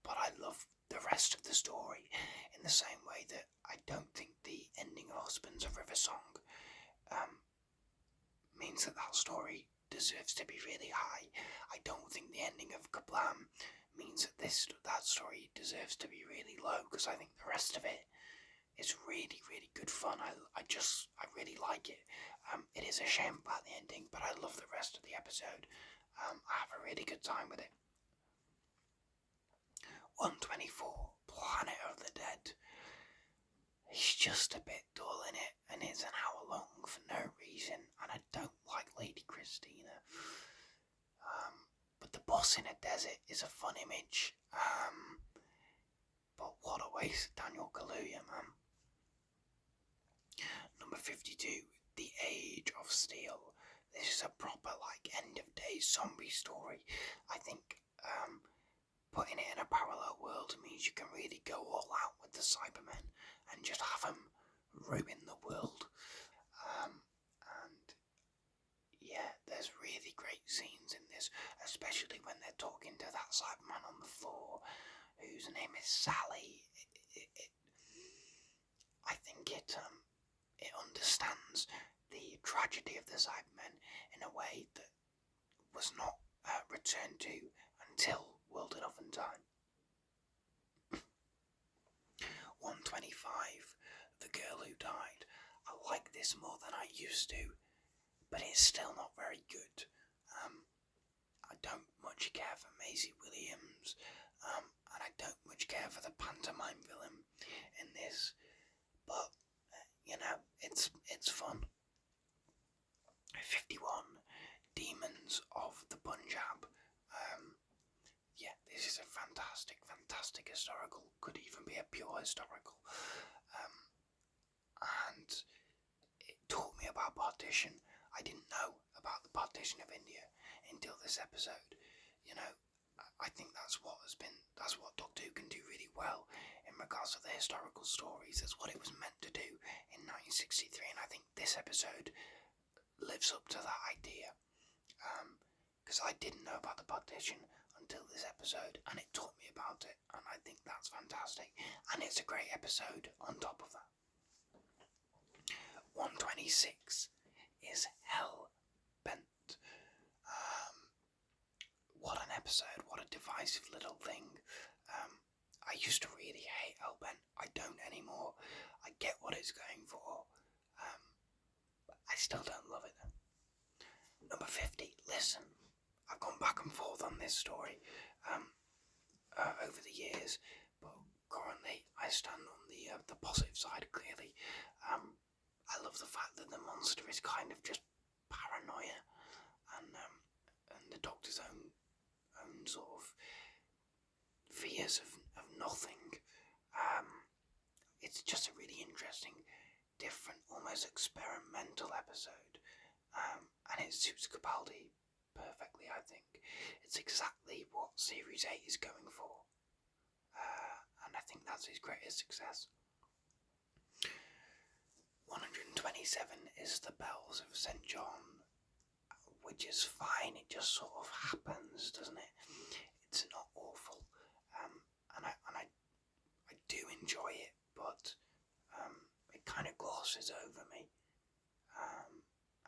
but I love the rest of the story in the same way that I don't think the ending of Husbands of River Song means that story deserves to be really high. I don't think the ending of Kablam means that that story deserves to be really low, because I think the rest of it is really, really good fun. I really like it. It is a shame about the ending, but I love the rest of the episode. I have a really good time with it. 124, Planet of the Dead. He's just a bit dull in it, and it's an hour long for no reason, and I don't like Lady Christie. bus in a desert is a fun image, but what a waste of Daniel Kaluuya, man. Number 52, The Age of Steel. This is a proper, end of days zombie story. I think putting it in a parallel world means you can really go all out with the Cybermen and just have them ruin the world. And yeah, there's really great scenes in this, especially when they're talking to that Cyberman on the floor, whose name is Sally. I think it understands the tragedy of the Cybermen in a way that was not returned to until World Enough and Time. 125, The Girl Who Died. I like this more than I used to, but it's still not very good. I don't much care for Maisie Williams, and I don't much care for the pantomime villain in this, but it's fun. 51, Demons of the Punjab. Yeah, this is a fantastic historical, could even be a pure historical, and it taught me about partition. I didn't know about the partition of India until this episode. I think that's what Doctor Who can do really well in regards to the historical stories. That's what it was meant to do in 1963, and I think this episode lives up to that idea. Because I didn't know about the partition until this episode, and it taught me about it, and I think that's fantastic. And it's a great episode on top of that. 126 is Hell Bent. What an episode, what a divisive little thing. I used to really hate Hellbent. I don't anymore. I get what it's going for. But I still don't love it though. Number 50, Listen. I've gone back and forth on this story over the years, but currently I stand on the positive side clearly. I love the fact that the monster is kind of just paranoia, and the Doctor's own sort of fears of nothing. It's just a really interesting, different, almost experimental episode, and it suits Capaldi perfectly, I think. It's exactly what Series 8 is going for, and I think that's his greatest success. 127 is The Bells of St. John, which is fine. It just sort of happens, doesn't it? It's not awful, and I do enjoy it, but it kind of glosses over me.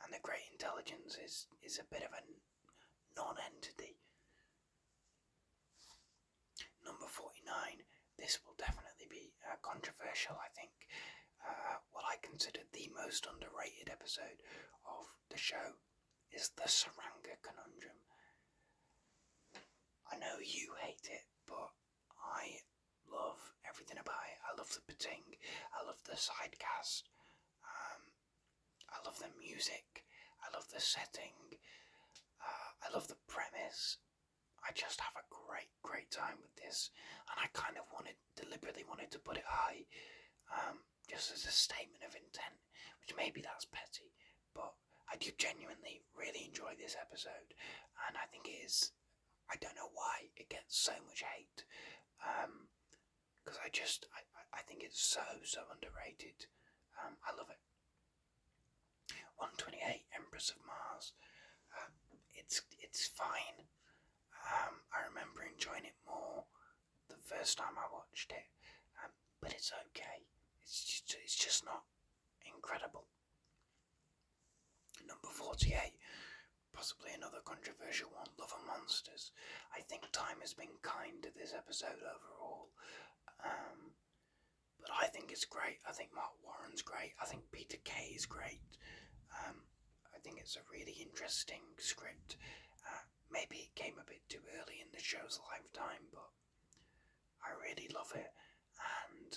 And the Great Intelligence is a bit of a non-entity. Number 49. This will definitely be controversial, I think. What I consider the most underrated episode of the show is the Saranga Conundrum. I know you hate it, but I love everything about it. I love the Pating, I love the sidecast, I love the music, I love the setting, I love the premise. I just have a great time with this, and I kind of deliberately wanted to put it high, just as a statement of intent, which maybe that's petty, but I do genuinely really enjoy this episode, and I think it is, I don't know why it gets so much hate, because I think it's so underrated. I love it. 128, Empress of Mars. It's fine. I remember enjoying it more the first time I watched it, but it's okay. It's just not incredible. Number 48, possibly another controversial one, Love and Monsters. I think time has been kind to this episode overall, but I think it's great. I think Mark Warren's great. I think Peter Kay is great. I think it's a really interesting script. Maybe it came a bit too early in the show's lifetime, but I really love it, and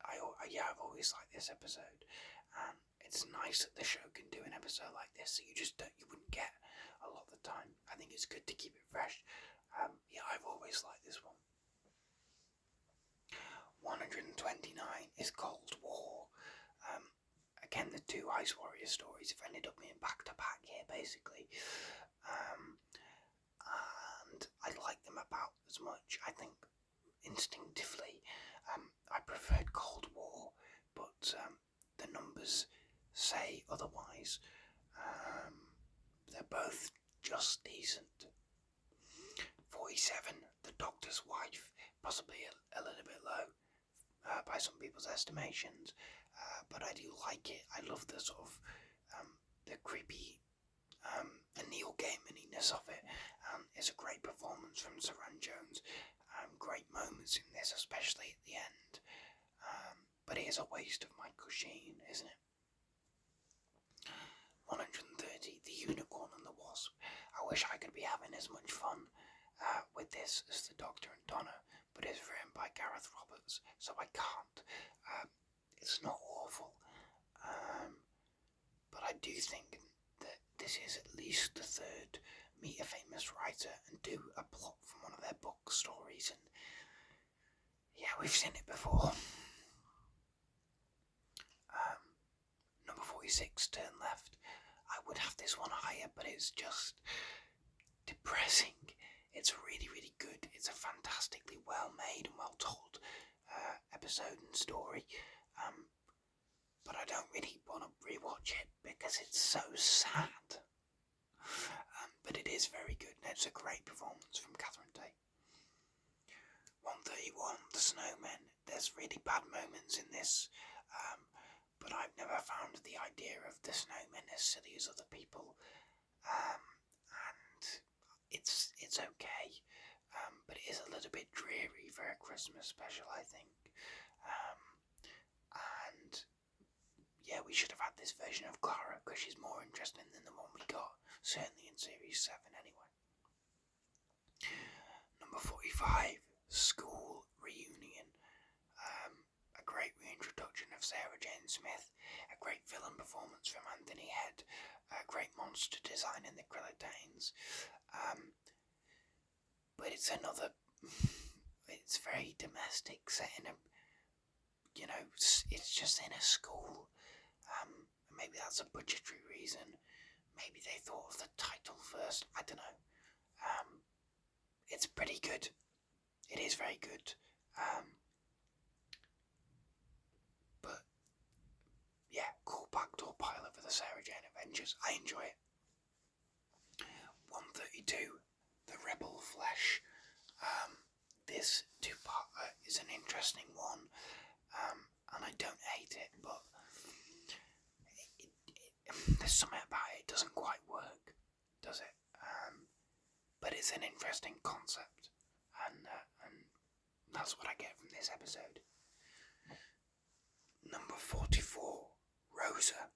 I've always liked this episode, and it's nice that the show can do an episode like this that you wouldn't get a lot of the time. I think it's good to keep it fresh. Yeah, I've always liked this one. 129 is Cold War. Again, the two Ice Warrior stories have ended up being back to back here, basically. And I like them about as much. I think instinctively I preferred Cold War, but the numbers say otherwise. They're both just decent. 47, The Doctor's Wife, possibly a little bit low by some people's estimations, but I do like it. I love the sort of the creepy Neil Gaiman-iness of it. It's a great performance from Saran Jones. Great moments in this, especially at the end. But it is a waste of Michael Sheen, isn't it? 130, The Unicorn and the Wasp. I wish I could be having as much fun with this as The Doctor and Donna, but it's written by Gareth Roberts, so I can't. It's not awful, but I do think that this is at least the third meet a famous writer and do a plot from one of their book stories, and yeah, we've seen it before. Number 46, Turn Left. I would have this one higher, but it's just depressing. It's really, really good. It's a fantastically well made and well told episode and story. But I don't really want to rewatch it because it's so sad. But it is very good, and it's a great performance from Catherine Tate. 131, The Snowmen. There's really bad moments in this, but I've never found the idea of the snowmen as silly as other people, and it's okay, but it is a little bit dreary for a Christmas special, I think, and yeah, we should have had this version of Clara because she's more interesting than the one we got, certainly in Series 7 anyway. Number 45, School Reunion. A great reintroduction of Sarah Jane Smith, a great villain performance from Anthony Head, a great monster design in the Krillitanes. But it's very domestic, set in it's just in a school. Maybe that's a budgetary reason. Maybe they thought of the title first. I don't know. It's pretty good. It is very good. But yeah, cool backdoor pilot for the Sarah Jane Avengers. I enjoy it. 132, The Rebel Flesh. This two-parter is an interesting one, and I don't hate it, but there's something about it doesn't quite work, does it? But it's an interesting concept, and that's what I get from this episode. Number 44, Rosa.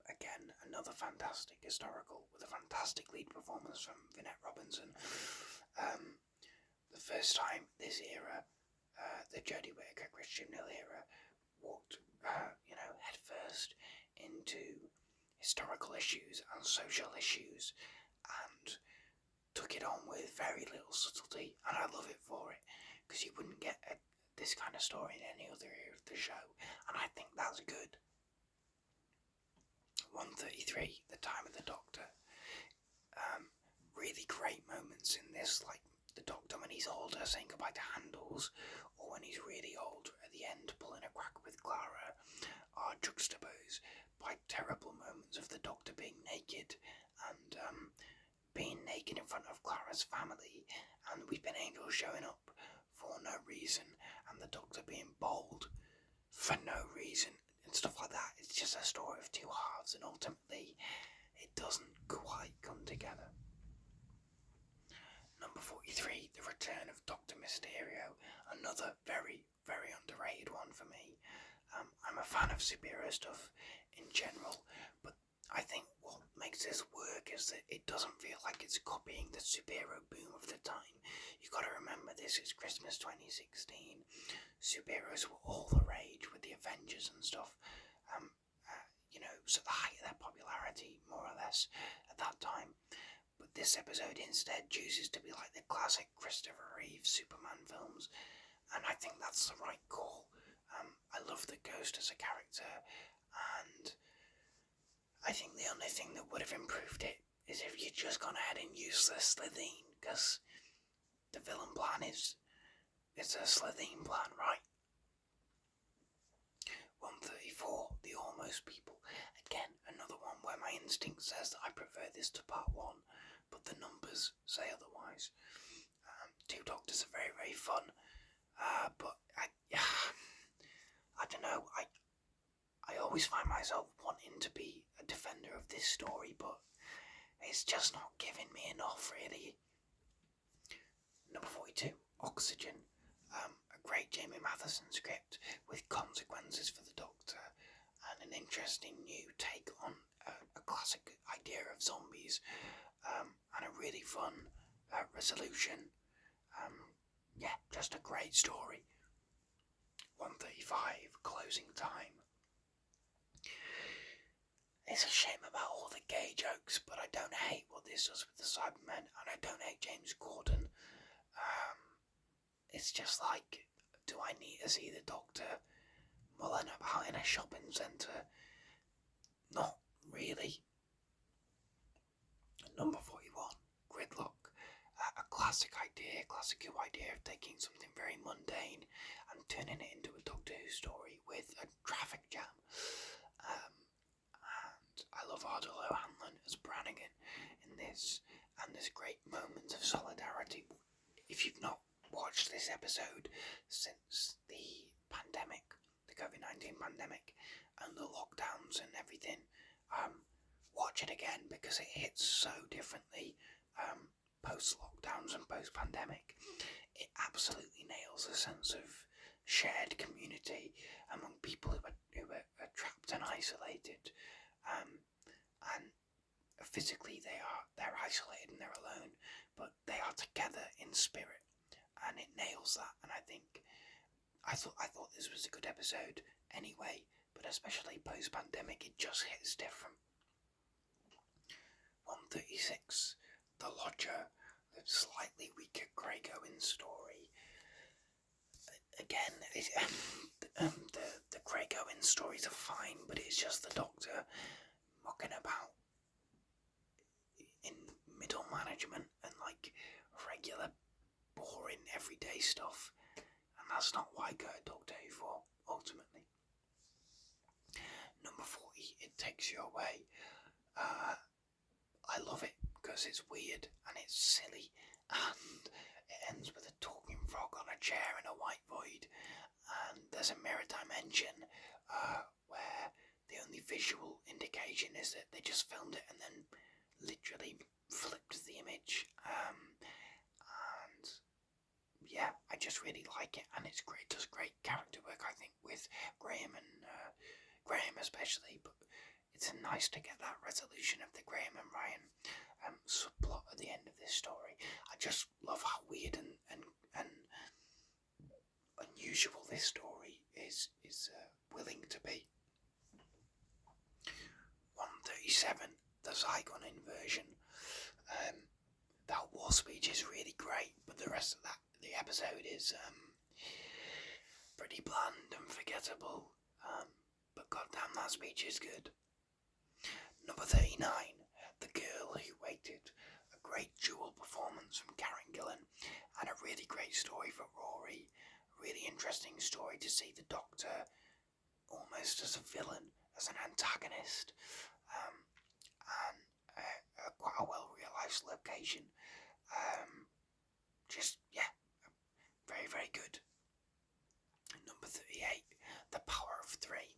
Again, another fantastic historical with a fantastic lead performance from Vinette Robinson. The first time this era, the Jodie Whittaker, Christian Hill era, walked, head first into historical issues and social issues, and took it on with very little subtlety, and I love it for it, because you wouldn't get this kind of story in any other era of the show, and I think that's good. 133, The Time of the Doctor. Really great moments in this, like the Doctor when he's older saying goodbye to Handles, or when he's really old at the end pulling a crack with Clara, are juxtaposed by terrible moments of the Doctor being naked, and being naked in front of Clara's family, and Weeping Angel showing up for no reason, and the Doctor being bold for no reason, and stuff like that. It's just a story of two halves, and ultimately it doesn't quite come together. Number 43, The Return of Dr. Mysterio. Another very, very underrated one for me. I'm a fan of superhero stuff in general, but I think what makes this work is that it doesn't feel like it's copying the superhero boom of the time. You got to remember, this is Christmas 2016. Superheroes were all the rage with the Avengers and stuff. So the height of their popularity, more or less, at that time. But this episode instead chooses to be like the classic Christopher Reeve Superman films, and I think that's the right call. I love the Ghost as a character, and I think the only thing that would have improved it is if you'd just gone ahead and used the Slitheen, because the villain plan it's a Slitheen plan, right? 134, The Almost People. Again, another one where my instinct says that I prefer this to part 1, but the numbers say otherwise. Two Doctors are very, very fun, but I don't know, I always find myself wanting to be a defender of this story, but it's just not giving me enough, really. Number 42, Oxygen. A great Jamie Matheson script with consequences for the Doctor and an interesting new take on a classic idea of zombies, and a really fun resolution. Just a great story. 135, Closing Time. It's a shame about all the gay jokes, but I don't hate what this does with the Cybermen, and I don't hate James Corden. It's just like, do I need to see the Doctor mulling about in a shopping centre? Not really. Number 41, Gridlock. A classic idea of taking something very mundane and turning it into a Doctor Who story with a traffic jam. And I love Ardal O'Hanlon as Brannigan in this, and there's great moments of solidarity. If you've not watched this episode since the pandemic, the COVID-19 pandemic, and the lockdowns and everything, watch it again, because it hits so differently post-lockdowns and post-pandemic. It absolutely nails a sense of shared community among people who are trapped and isolated, and physically they're isolated and they're alone, but they are together in spirit, and it nails that. And I thought this was a good episode anyway, but especially post-pandemic, it just hits different. 136, The Lodger, the slightly weaker Craig Owens story. Again, the Craig Owens stories are fine, but it's just the Doctor mucking about in middle management and like regular, boring, everyday stuff, and that's not what I go to Doctor Who for, ultimately. Number 40, It Takes You Away. I love it because it's weird and it's silly, and it ends with a talking frog on a chair in a white void, and there's a mirror dimension where the only visual indication is that they just filmed it and then literally flipped the image, and yeah, I just really like it, and it's great. It does great character work, I think, with Graham, and Graham especially, but it's nice to get that resolution of the Graham and Ryan subplot at the end of this story. I just love how weird and unusual this story is willing to be. 137, The Zygon Inversion. That war speech is really great, but the rest of the episode is pretty bland and forgettable. But goddamn, that speech is good. Number 39, The Girl Who Waited. A great dual performance from Karen Gillan, and a really great story for Rory. A really interesting story to see the Doctor almost as a villain, as an antagonist, and quite a well-realised location. Very, very good. Number 38, The Power of Three.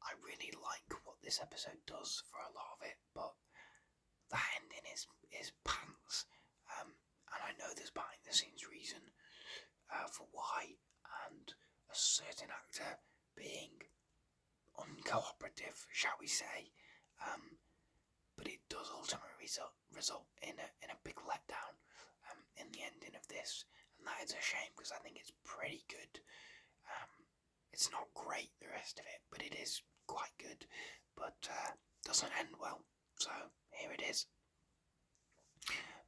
I really like what this episode does for a lot of it, but that ending is pants. And I know there's behind the scenes reason for why, and a certain actor being uncooperative, shall we say. but it does ultimately result in a big letdown in the ending of this, and that is a shame because I think it's pretty good. It's not great, the rest of it, but it is quite good, but doesn't end well. So here it is.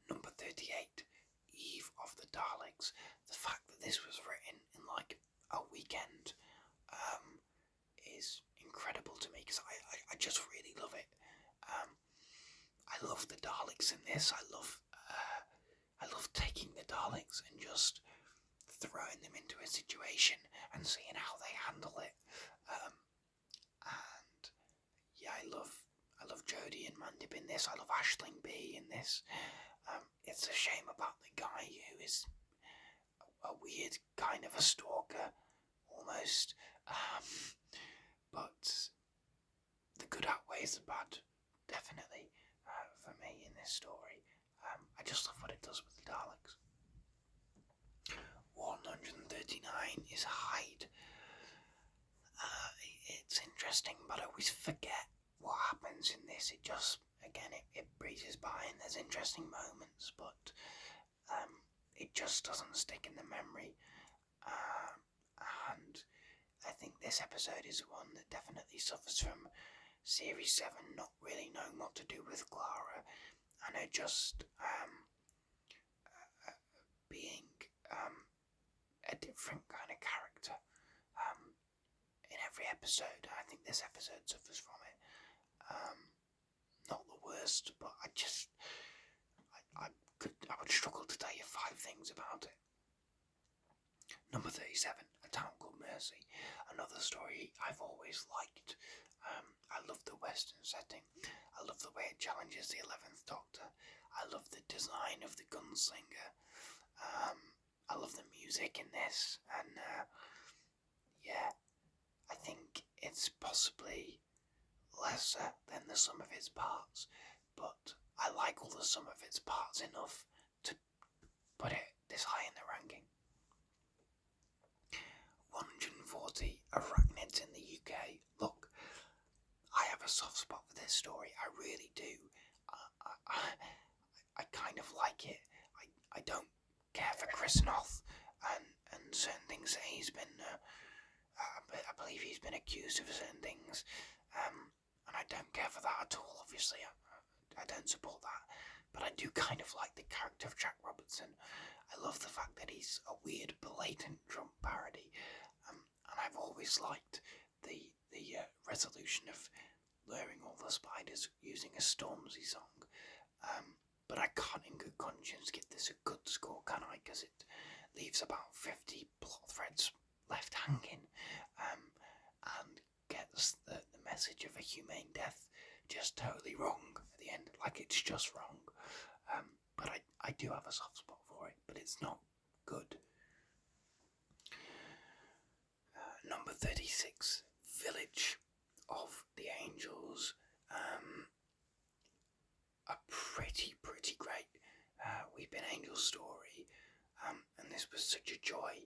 Number 38, Eve of the Daleks. The fact that this was written in like a weekend is incredible to me because I just really love it. I love the Daleks in this. I love taking the Daleks and just throwing them into a situation and seeing how they handle it. And yeah, I love Jodie and Mandip in this. I love Aisling Bea in this. It's a shame about the guy who is a weird kind of a stalker, almost. But the good outweighs the bad, definitely, for me in this story. I just love what it does with the Daleks. 139 is Hyde. It's interesting, but I always forget what happens in this. It just, again, it breezes by and there's interesting moments, but it just doesn't stick in the memory. And I think this episode is one that definitely suffers from Series 7 not really knowing what to do with Clara, and her just being a different kind of character in every episode. I think this episode suffers from it. Not the worst, but I would struggle to tell you 5 things about it. Number 37, A Town Called Mercy. Another story I've always liked. I love the Western setting. I love the way it challenges the 11th Doctor. I love the design of the gunslinger. I love the music in this, and yeah, I think it's possibly lesser than the sum of its parts, but I like all the sum of its parts enough to put it this high in the ranking. 140 Arachnids in the UK. Look, I have a soft spot for this story. I really do. I kind of like it. I don't care for Chris Noth and certain things that he's been. I believe he's been accused of certain things, and I don't care for that at all. Obviously, I don't support that, but I do kind of like the character of Jack Robertson. I love the fact that he's a weird, blatant Trump parody, and I've always liked the resolution of luring all the spiders using a Stormzy song. But I can't in good conscience give this a good score, can I? Because it leaves about 50 plot threads left hanging, and gets the message of a humane death just totally wrong at the end. Like, it's just wrong. But I do have a soft spot for it, but it's not good. Number 36, Village of the Angels. A pretty great Weeping Angels story, and this was such a joy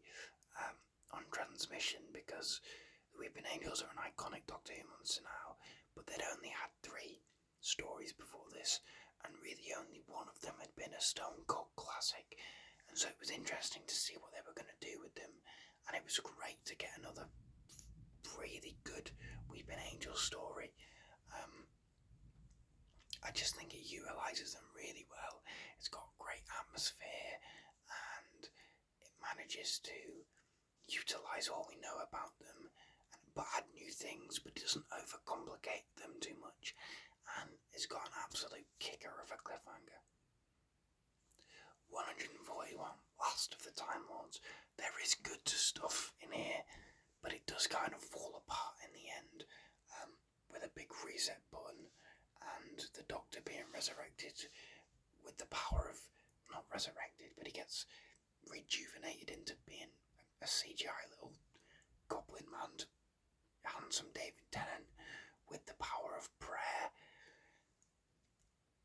on transmission because the Weeping Angels are an iconic Doctor Who monster now, but they'd only had 3 stories before this, and really only one of them had been a Stone Cold classic, and so it was interesting to see what they were going to do with them, and it was great to get another really good Weeping Angels story. I just think it utilises them really well. It's got great atmosphere and it manages to utilise all we know about them but add new things, but it doesn't overcomplicate them too much, and it's got an absolute kicker of a cliffhanger. 141, Last of the Time Lords. There is good stuff in here, but it does kind of fall apart in the end, with a big reset button and the Doctor being resurrected with the power of, not resurrected, but he gets rejuvenated into being a CGI little goblin man, handsome David Tennant, with the power of prayer.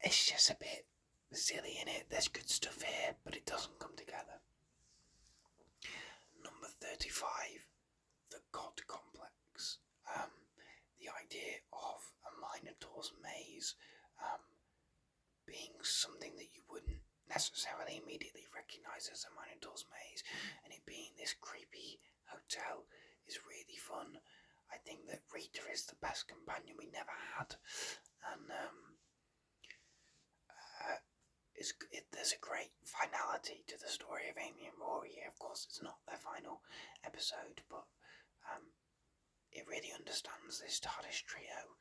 It's just a bit silly in it. There's good stuff here, but it doesn't come together. Number 35, The God Complex. The idea of a Minotaur's maze, being something that you wouldn't necessarily immediately recognise as a Minotaur's maze, and it being this creepy hotel is really fun. I think that Rita is the best companion we never had, and there's a great finality to the story of Amy and Rory. Of course, it's not their final episode, but it really understands this TARDIS trio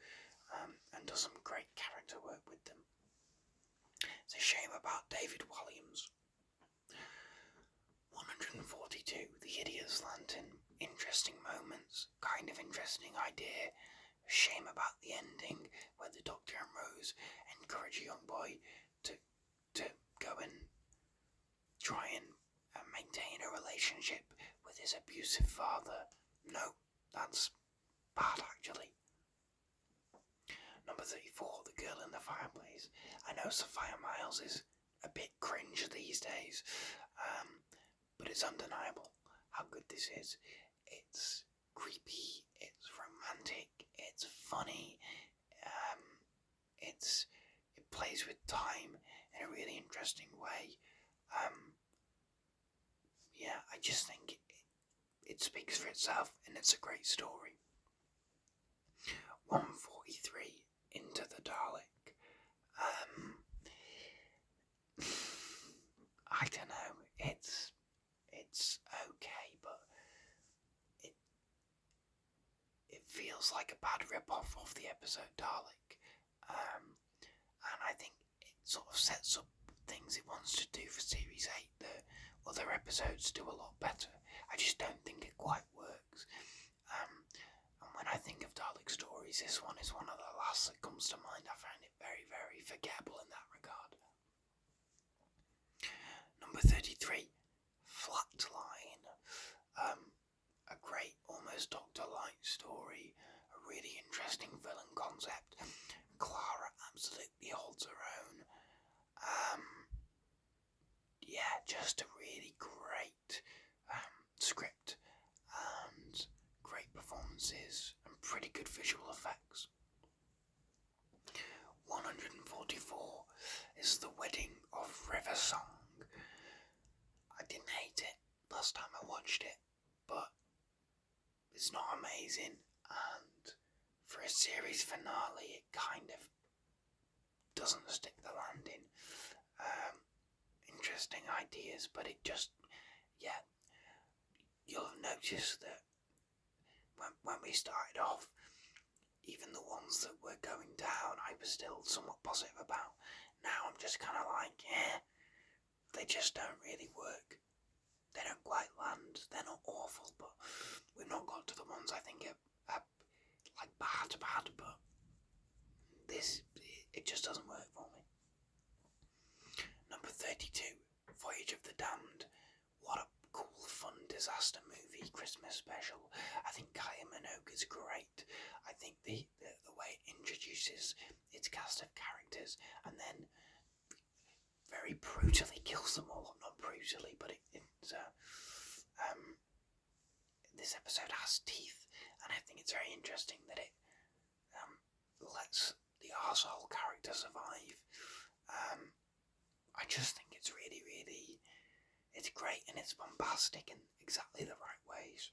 and does some great character work with them. It's a shame about David Walliams. 142, The Idiot's Lantern. Interesting moments, kind of interesting idea. A shame about the ending, where the Doctor and Rose encourage a young boy to go and try and maintain a relationship with his abusive father. No, that's bad actually. Number 34, The Girl in the Fireplace. I know Sophia Myles is a bit cringe these days, but it's undeniable how good this is. It's creepy, it's romantic, it's funny, it plays with time in a really interesting way. I just think it speaks for itself, and it's a great story. 143, Into the Dalek. I don't know. It's okay, but it feels like a bad rip-off of the episode Dalek, and I think it sort of sets up things it wants to do for Series 8 that other episodes do a lot better. I just don't think it quite works. And when I think of Dalek stories, this one is one of the last that comes to mind. I find it very, very forgettable in that regard. Number 33, Flatline. A great, almost Doctor-like story, a really interesting villain concept. Clara absolutely holds her own. Just a really great script and great performances and pretty good visual effects. 144 is The Wedding of River Song. I didn't hate it last time I watched it, but it's not amazing, and for a series finale it kind of doesn't stick the landing. Interesting ideas, but it just, you'll have noticed that when we started off, even the ones that were going down I was still somewhat positive about. Now I'm just kind of like, they just don't really work. They don't quite land. They're not awful, but we've not got to the ones I think are like bad, but this, it just doesn't work for me. Number 32, Voyage of the Damned. What a cool, fun disaster movie, Christmas special. I think Kylie Minogue is great. I think the way it introduces its cast of characters and then very brutally kills them all. Not brutally, but this episode has teeth, and I think it's very interesting that it lets the arsehole character survive. I just think it's really, really, it's great, and it's bombastic in exactly the right ways.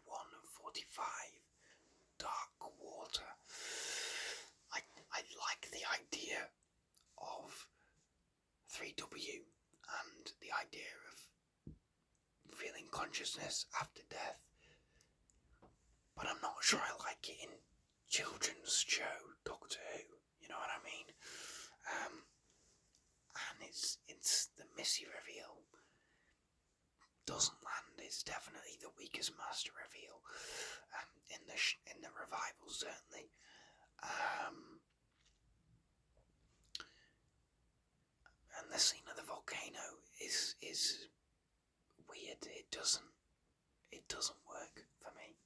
145, Dark Water. I like the idea of 3W and the idea of feeling consciousness after death, but I'm not sure I like it in children's show Doctor Who, you know what I mean? And it's the Missy reveal doesn't land. It's definitely the weakest Master reveal in the revival, certainly. And the scene of the volcano is weird. It doesn't work for me.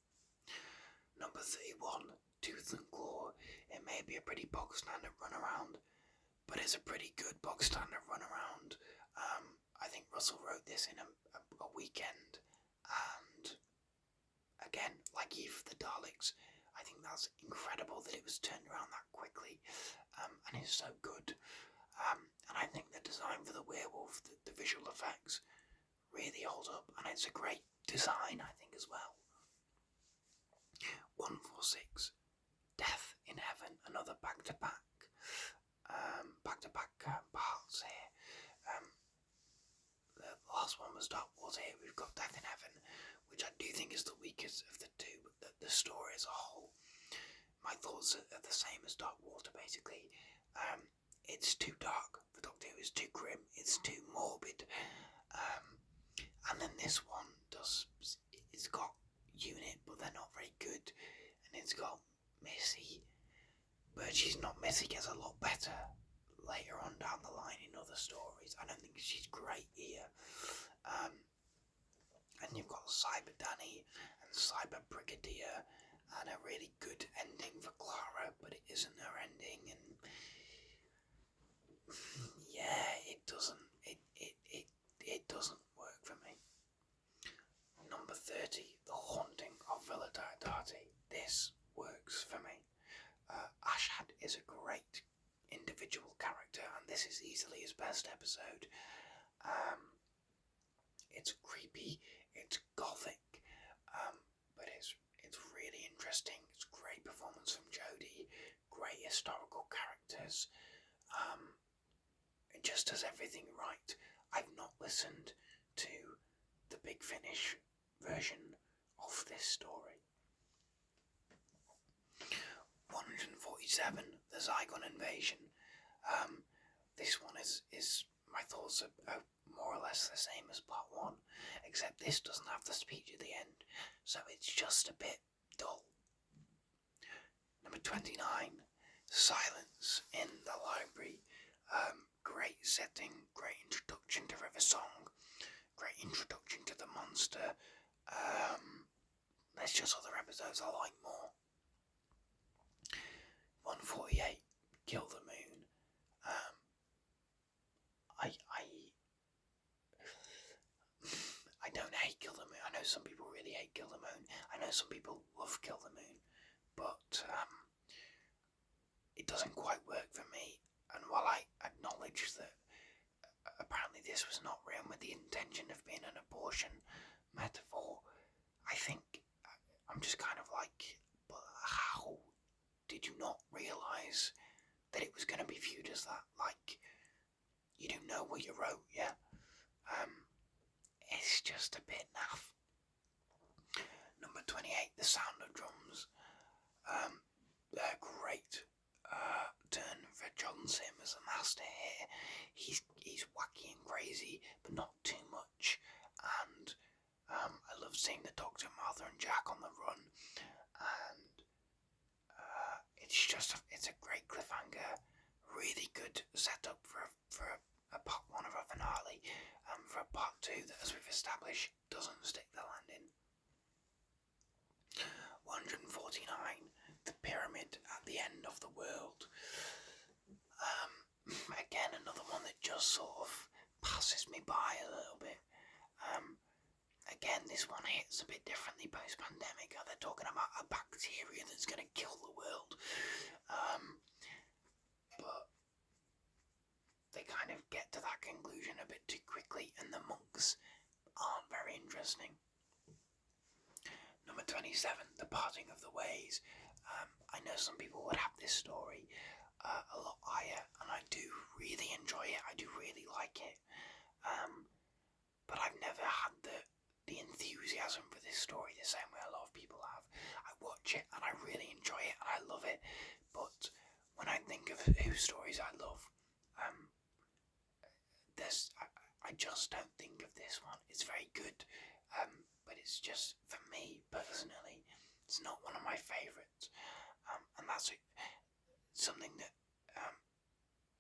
Number 31, Tooth and Claw. It may be a pretty bog standard runaround, but it's a pretty good bog standard runaround. I think Russell wrote this in a weekend, and again, like Eve of the Daleks, I think that's incredible that it was turned around that quickly, and it's so good. And I think the design for the werewolf, the visual effects, really hold up, and it's a great design, I think, as well. 146, Death in Heaven, another back-to-back parts here. The last one was Dark Wars. Here we've got Death in Heaven, which I do think is the weakest of the two, but the story as a whole, my thoughts are the same as Dark Water, basically. It's too dark for Doctor Who, it's too grim, it's too morbid. And then this one it's got Unit, but they're not very good. And it's got Missy, but she's not. Missy gets a lot better later on down the line in other stories. I don't think she's great here. And you've got Cyber Danny and Cyber Brigadier, and a really good ending for Clara, but it isn't her ending, and yeah, it doesn't work for me. Number 30, The Haunting of Villa Diodati. This works for me. Ashad is a great individual character, and this is easily his best episode. It's creepy, it's gothic, but it's really interesting. It's great performance from Jodie, great historical characters. It just does everything right. I've not listened to the Big Finish version of this story. 147, The Zygon Invasion. This one is my thoughts are more or less the same as part 1, except this doesn't have the speech at the end, so it's just a bit dull. Number 29, Silence in the Library. Great setting, great introduction to River Song, great introduction to the monster. There's just other episodes I like more. 148, Kill the Moon. I don't hate Kill the Moon. I know some people really hate Kill the Moon. I know some people love Kill the Moon, but it doesn't quite work for me. And while I acknowledge that apparently this was not written with the intention of being an abortion metaphor, I think I'm just kind of like, but how did you not realise that it was going to be viewed as that? Like, you don't know what you wrote, yeah? It's just a bit naff. Number 28, The Sound of Drums. Great turn for John Sim as a master here. He's wacky and crazy, but not too much. And I love seeing the Doctor, Martha and Jack on the run. And it's a great cliffhanger. Really good setup for a part 1 of a finale. For a part 2 that, as we've established, doesn't stick the landing. 149, The Pyramid at the End of the World. Again, another one that just sort of passes me by a little bit. Again, this one hits a bit differently post-pandemic. They're talking about a bacteria that's going to kill the world. But they kind of get to that conclusion a bit too quickly, and the monks aren't very interesting. Number 27, The Parting of the Ways. I know some people would have this story a lot higher, and I do really enjoy it. I do really like it. But I've never had the enthusiasm for this story the same way a lot of people have. I watch it and I really enjoy it and I love it, but when I think of whose stories I love, I just don't think of this one. It's very good, but it's just, for me personally, it's not one of my favourites, and that's something that,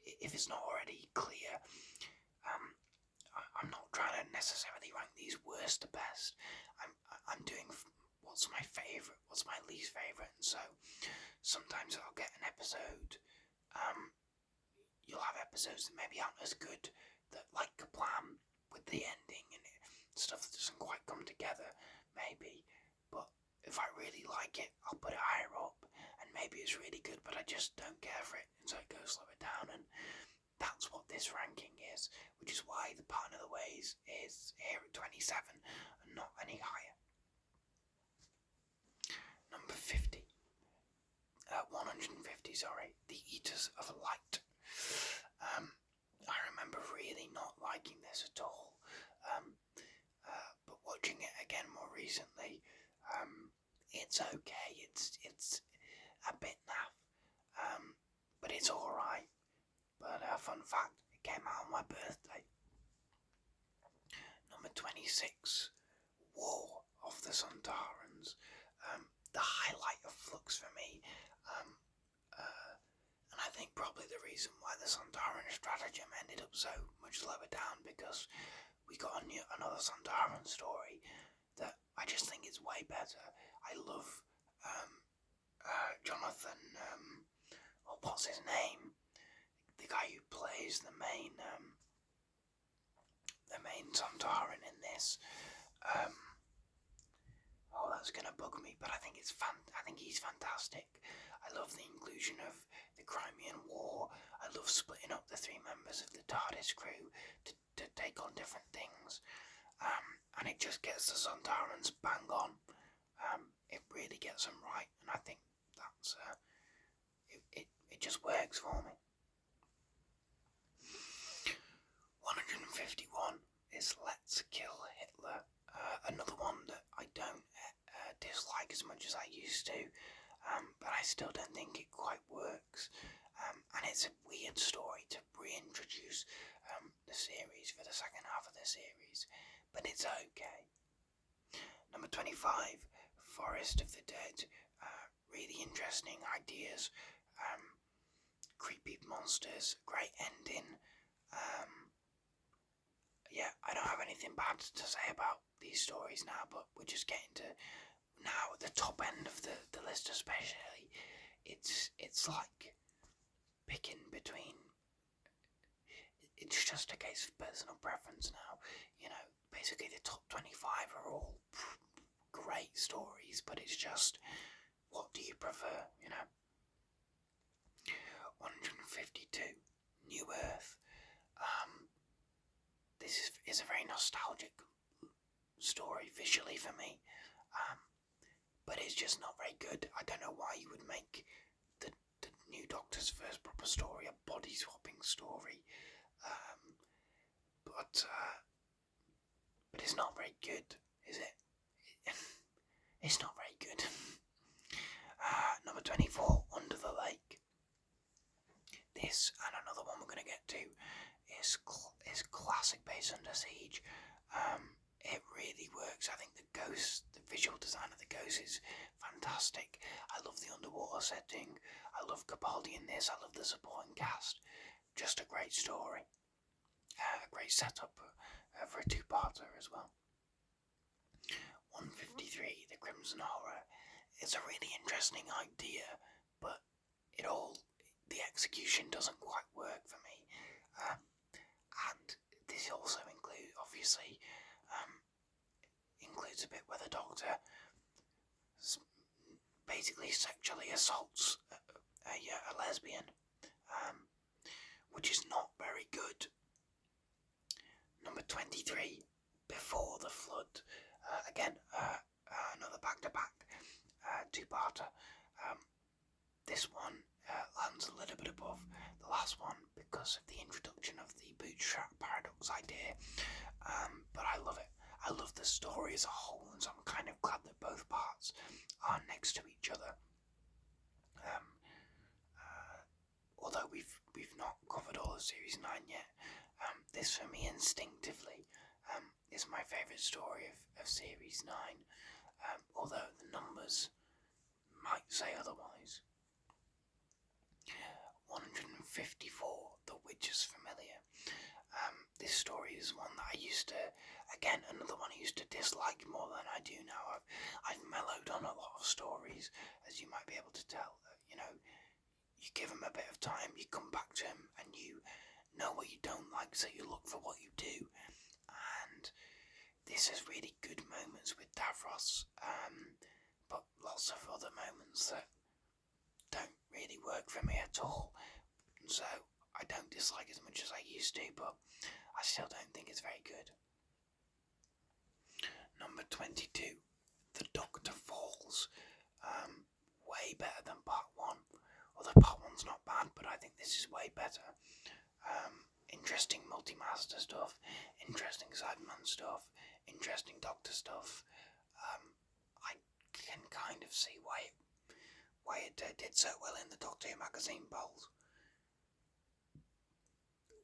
if it's not already clear, I'm not trying to necessarily rank these worst to best. I'm doing what's my favourite, what's my least favourite, and so sometimes I'll get an episode. You'll have episodes that maybe aren't as good, that like Kaplan with the ending and stuff that doesn't quite come together, maybe. But if I really like it, I'll put it higher up. maybe it's really good, but I just don't care for it, and so it goes slow it down, and that's what this ranking is, which is why The Partner of the Ways is here at 27 and not any higher. Number 50. 150, sorry. The Eaters of Light. I remember really not liking this at all. But watching it again more recently, it's okay. It's a bit naff, but it's alright. But fun fact, it came out on my birthday. Number 26, War of the Sontarans. The highlight of Flux for me, and I think probably the reason why the Sontaran stratagem ended up so much lower down, because we got another Sontaran story that I just think is way better. I love Jonathan, what's his name? The guy who plays the main Sontaran in this. That's gonna bug me, but I think I think he's fantastic. I love the inclusion of the Crimean War. I love splitting up the three members of the TARDIS crew to take on different things. And it just gets the Sontarans bang on. It really gets them right, and I think that's it just works for me. 151 is Let's Kill Hitler. Another one that I don't dislike as much as I used to, but I still don't think it quite works. And it's a weird story to reintroduce the series for the second half of the series, but it's okay. Number 25, Forest of the Dead. Really interesting ideas, creepy monsters, great ending. Yeah, I don't have anything bad to say about these stories now, but we're just getting to now at the top end of the list especially. It's like picking between, it's just a case of personal preference now. You know, basically the top 25 are all great stories, but it's just, what do you prefer, you know? 152, New Earth. This is a very nostalgic story visually for me, but it's just not very good. I don't know why you would make the new Doctor's first proper story a body swapping story, but it's not very good, is it? It's not very good. Number 24, Under the Lake. This and another one we're going to get to is classic Base Under Siege. It really works. I think the visual design of the ghost is fantastic. I love the underwater setting. I love Capaldi in this. I love the supporting cast. Just a great story. A great setup for a two-parter as well. 153, The Crimson Horror. It's a really interesting idea, but the execution doesn't quite work for me. And this also includes a bit where the Doctor basically sexually assaults a lesbian, which is not very good. Number 23, Before the Flood. Again, another back-to-back two-parter. This one lands a little bit above the last one because of the introduction of the bootstrap paradox idea, but I love it. I love the story as a whole, and so I'm kind of glad that both parts are next to each other. Although we've not covered all of Series 9 yet, this for me instinctively is my favourite story of Series 9, although the numbers might say otherwise. 154, The Witch's Familiar. This story is one that I used to, again, another one I used to dislike more than I do now. I've mellowed on a lot of stories, as you might be able to tell. You know, you give them a bit of time, you come back to them, and you know what you don't like, so you look for what you do. And this has really good moments with Davros, but lots of other moments that don't really work for me at all. So I don't dislike as much as I used to, but I still don't think it's very good. Number 22, The Doctor Falls. Way better than part 1. Although part 1's not bad, but I think this is way better. Interesting multi-master stuff, interesting Cyberman stuff, interesting Doctor stuff. I can kind of see why it did so well in the Doctor Who magazine polls.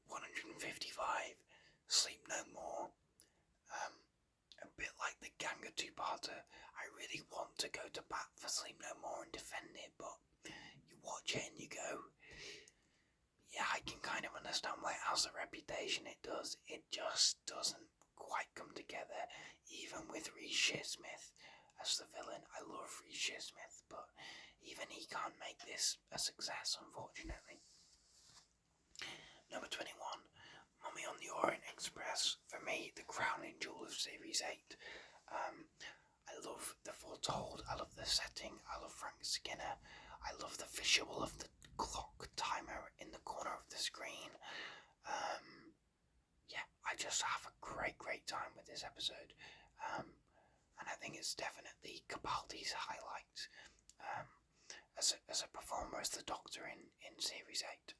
155, Sleep No More. A bit like the Ganga two-parter, I really want to go to bat for Sleep No More and defend it, but you watch it and you go, yeah, I can kind of understand why it has the reputation it does. It just doesn't quite come together, even with Reece Shearsmith as the villain. I love Reece Shearsmith, but even he can't make this a success, unfortunately. Number 21, Mummy on the Orient Express. For me, the crowning jewel of Series 8. I love the Foretold, I love the setting, I love Frank Skinner, I love the visual of the clock timer in the corner of the screen. Yeah, I just have a great time with this episode. And I think it's definitely Capaldi's highlight as a performer as the Doctor in Series 8.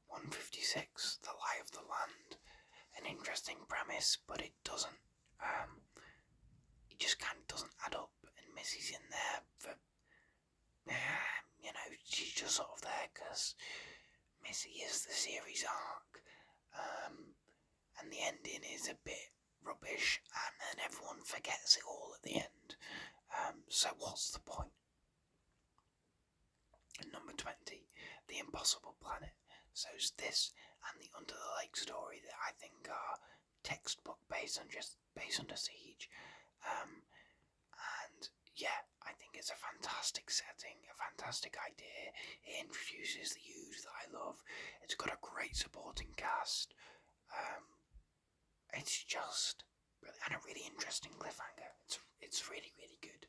156, The Lie of the Land. An interesting premise, but it doesn't, it just kind of doesn't add up, and Missy's in there for, she's just sort of there because Missy is the series arc, and the ending is a bit rubbish, and then everyone forgets it all at the end, so what's the point? Number 20, The Impossible Planet. So it's this and the Under the Lake story that I think are textbook based under Siege. And yeah, I think it's a fantastic setting, a fantastic idea. It introduces the U's that I love. It's got a great supporting cast. It's just and a really interesting cliffhanger. It's really good.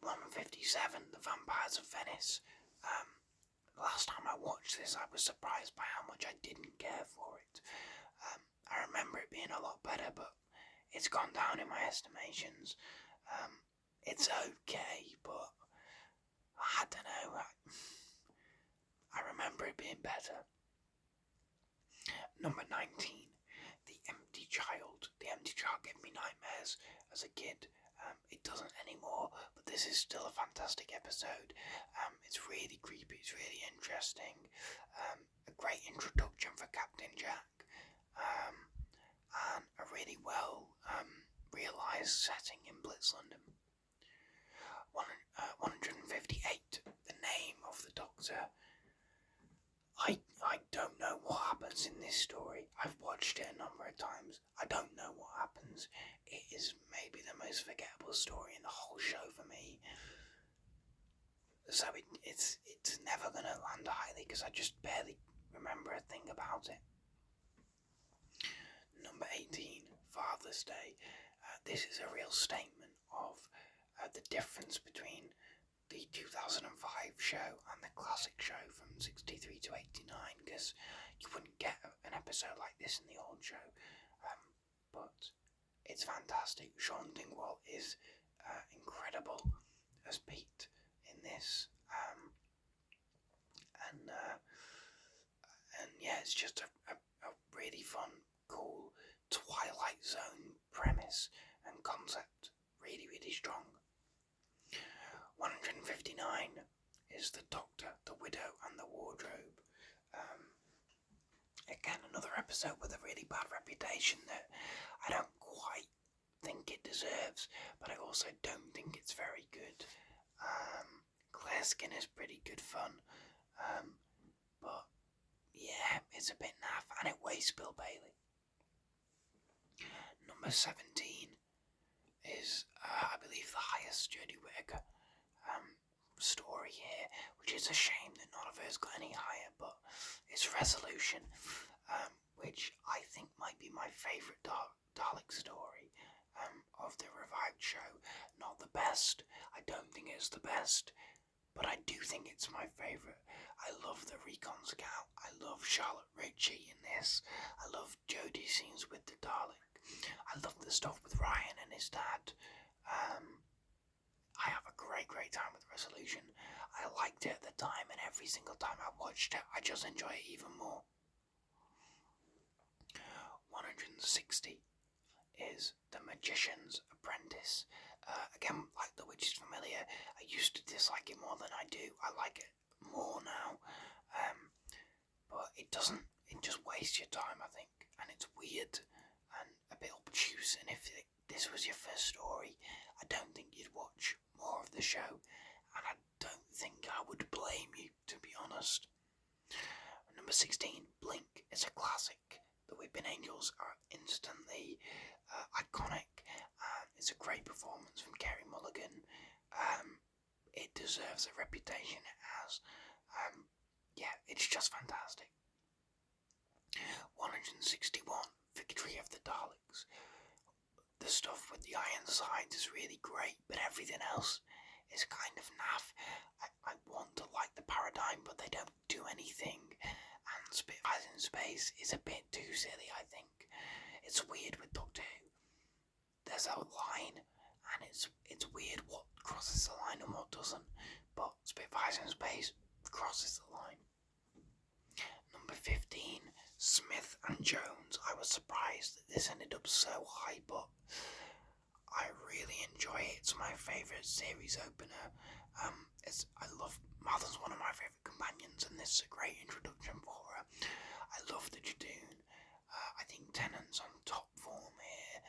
157, The Vampires of Venice. Last time I watched this, I was surprised by how much I didn't care for it. I remember it being a lot better, but it's gone down in my estimations. It's okay, but I don't know. I remember it being better. Number 19, The Empty Child. The Empty Child gave me nightmares as a kid. It doesn't anymore, but this is still a fantastic episode. It's really creepy, it's really interesting. A great introduction for Captain Jack, and a really well realised setting in Blitz London. 158, The Name of the Doctor. I don't know what happens in this story. I've watched it a number of times. I don't know what happens. It is maybe the most forgettable story in the whole show for me. So it's never going to land highly because I just barely remember a thing about it. Number 18, Father's Day. This is a real statement of the difference between the 2005 show and the classic show from 63 to 89, because you wouldn't get an episode like this in the old show, but it's fantastic. Sean Dingwall is incredible as Pete in this, and yeah, it's just a really fun, cool Twilight Zone premise and concept, really strong. 159 is The Doctor, the Widow and the Wardrobe. Again, another episode with a really bad reputation that I don't quite think it deserves, but I also don't think it's very good. Claire Skinner's pretty good fun, but yeah, it's a bit naff, and it wastes Bill Bailey. Number 17 is, I believe, the highest Jodie Whittaker story here, which is a shame that none of hers got any higher, but it's Resolution, which I think might be my favourite Dalek story of the revived show. Not the best, I don't think it's the best, but I do think it's my favourite. I love the Recon Scout. I love Charlotte Ritchie in this. I love Jodie scenes with the Dalek. I love the stuff with Ryan and his dad. I have a great time with Resolution. I liked it at the time, and every single time I watched it, I just enjoy it even more. 160 is The Magician's Apprentice. Again, like The Witch is familiar. I used to dislike it more than I do. I like it more now. But it just wastes your time, I think. And it's weird and a bit obtuse. And if this was your first story, I don't think you'd watch more of the show. And I don't think I would blame you, to be honest. Number 16, Blink is a classic. The Weeping Angels are instantly iconic. It's a great performance from Carey Mulligan. It deserves the reputation it has. It's just fantastic. 161, Victory of the Daleks. The stuff with the Iron Side is really great, but everything else is kind of naff. I want to like the Paradigm, but they don't do anything. And Spitfires in Space is a bit too silly, I think. It's weird with Doctor Who. There's a line, and it's weird what crosses the line and what doesn't. But Spitfires in Space crosses the line. Number 15, Smith and Jones. I was surprised that this ended up so high, but I really enjoy it. It's my favourite series opener. I love Martha's one of my favourite companions, and this is a great introduction for her. I love the Jadoon. I think Tennant's on top form here,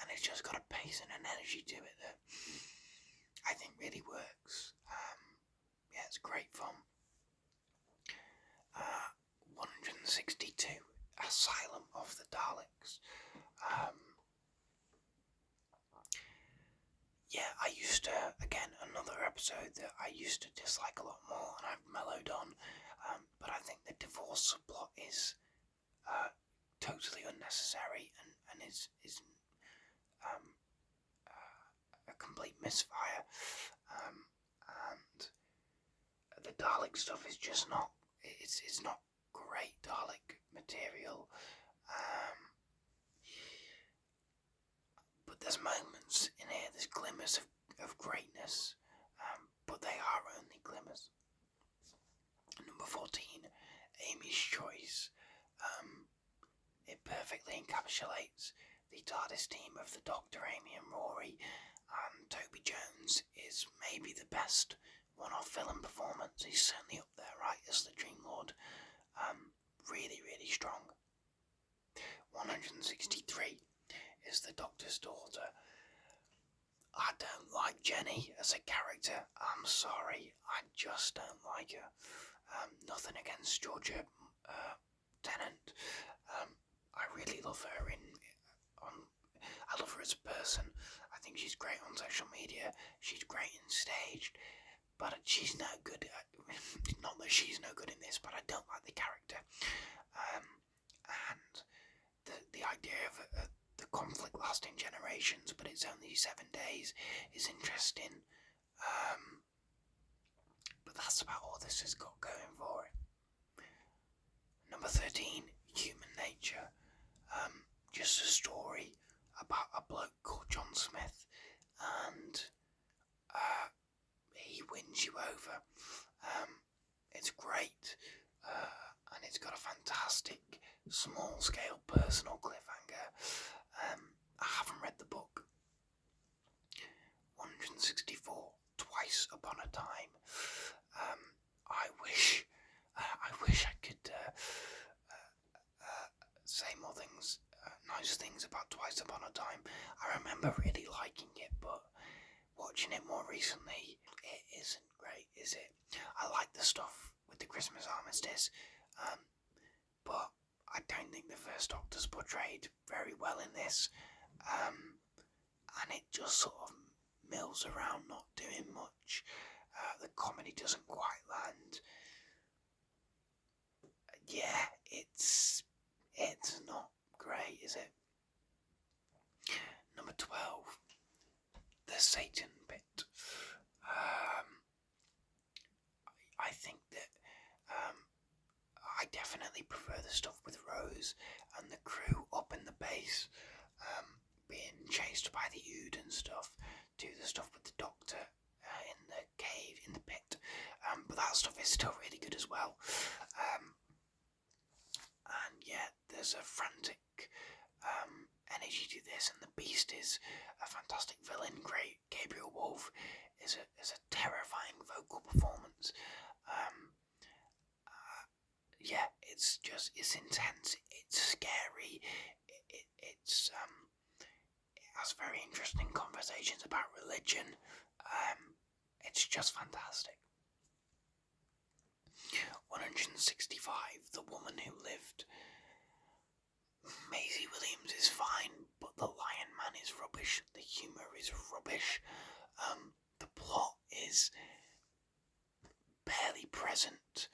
and it's just got a pace and an energy to it that I think really works. It's great fun. 162, Asylum of the Daleks. I used to, again, another episode that I used to dislike a lot more, and I've mellowed on, but I think the divorce subplot is totally unnecessary and is a complete misfire, and the Dalek stuff is just not, it's not great Dalek material. But there's moments in here, there's glimmers of greatness, but they are only glimmers. Number 14, Amy's Choice. It perfectly encapsulates the TARDIS team of the Doctor, Amy and Rory, and Toby Jones is maybe the best one-off villain performance. He's certainly up there, right, as the Dream Lord. Really strong. 163 is the Doctor's daughter. I don't like Jenny as a character. I'm sorry, I just don't like her. Nothing against Georgia Tennant. I really love her I love her as a person. I think she's great on social media. She's great in stage, but she's no good at, not that she's no good in this, but I don't like the character. And the idea of the conflict lasting generations, but it's only 7 days, is interesting. But that's about all this has got going for it. Number 13, Human Nature. Just a story about a bloke called John Smith, and he wins you over. It's great, and it's got a fantastic small-scale personal cliffhanger. I haven't read the book. 164, Twice Upon a Time. I wish I could say more things, nice things about Twice Upon a Time. I remember really liking it, but watching it more recently, it isn't great, is it? I like the stuff with the Christmas armistice, but I don't think the First Doctor's portrayed very well in this, and it just sort of mills around, not doing much. The comedy doesn't quite land. It's not great, is it? Number 12, The Satan Pit. definitely prefer the stuff with Rose and the crew up in the base, being chased by the Ood and stuff, to the stuff with the Doctor in the cave, in the pit. But that stuff is still really good as well. And yeah, there's a frantic energy to this, and the Beast is a fantastic villain. Great Gabriel Wolf is a terrifying vocal performance. Yeah, it's intense. It's scary. It has very interesting conversations about religion. It's just fantastic. 165, The Woman Who Lived. Maisie Williams is fine, but the Lion Man is rubbish. The humour is rubbish. The plot is barely present.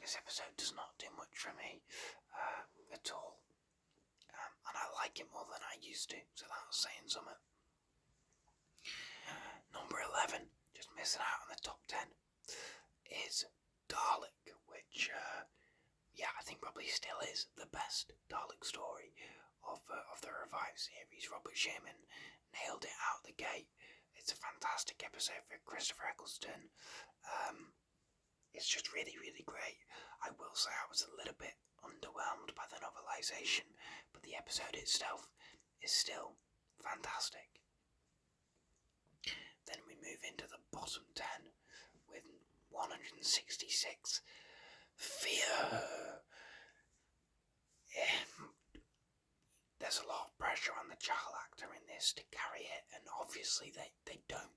This episode does not do much for me at all, and I like it more than I used to, so that was saying something. Number 11, just missing out on the top 10, is Dalek, which I think probably still is the best Dalek story of the revived series. Robert Sherman nailed it out the gate. It's a fantastic episode for Christopher Eccleston. It's just really, really great. I will say I was a little bit underwhelmed by the novelisation, but the episode itself is still fantastic. Then we move into the bottom 10 with 166, Fear. There's a lot of pressure on the child actor in this to carry it, and obviously they don't.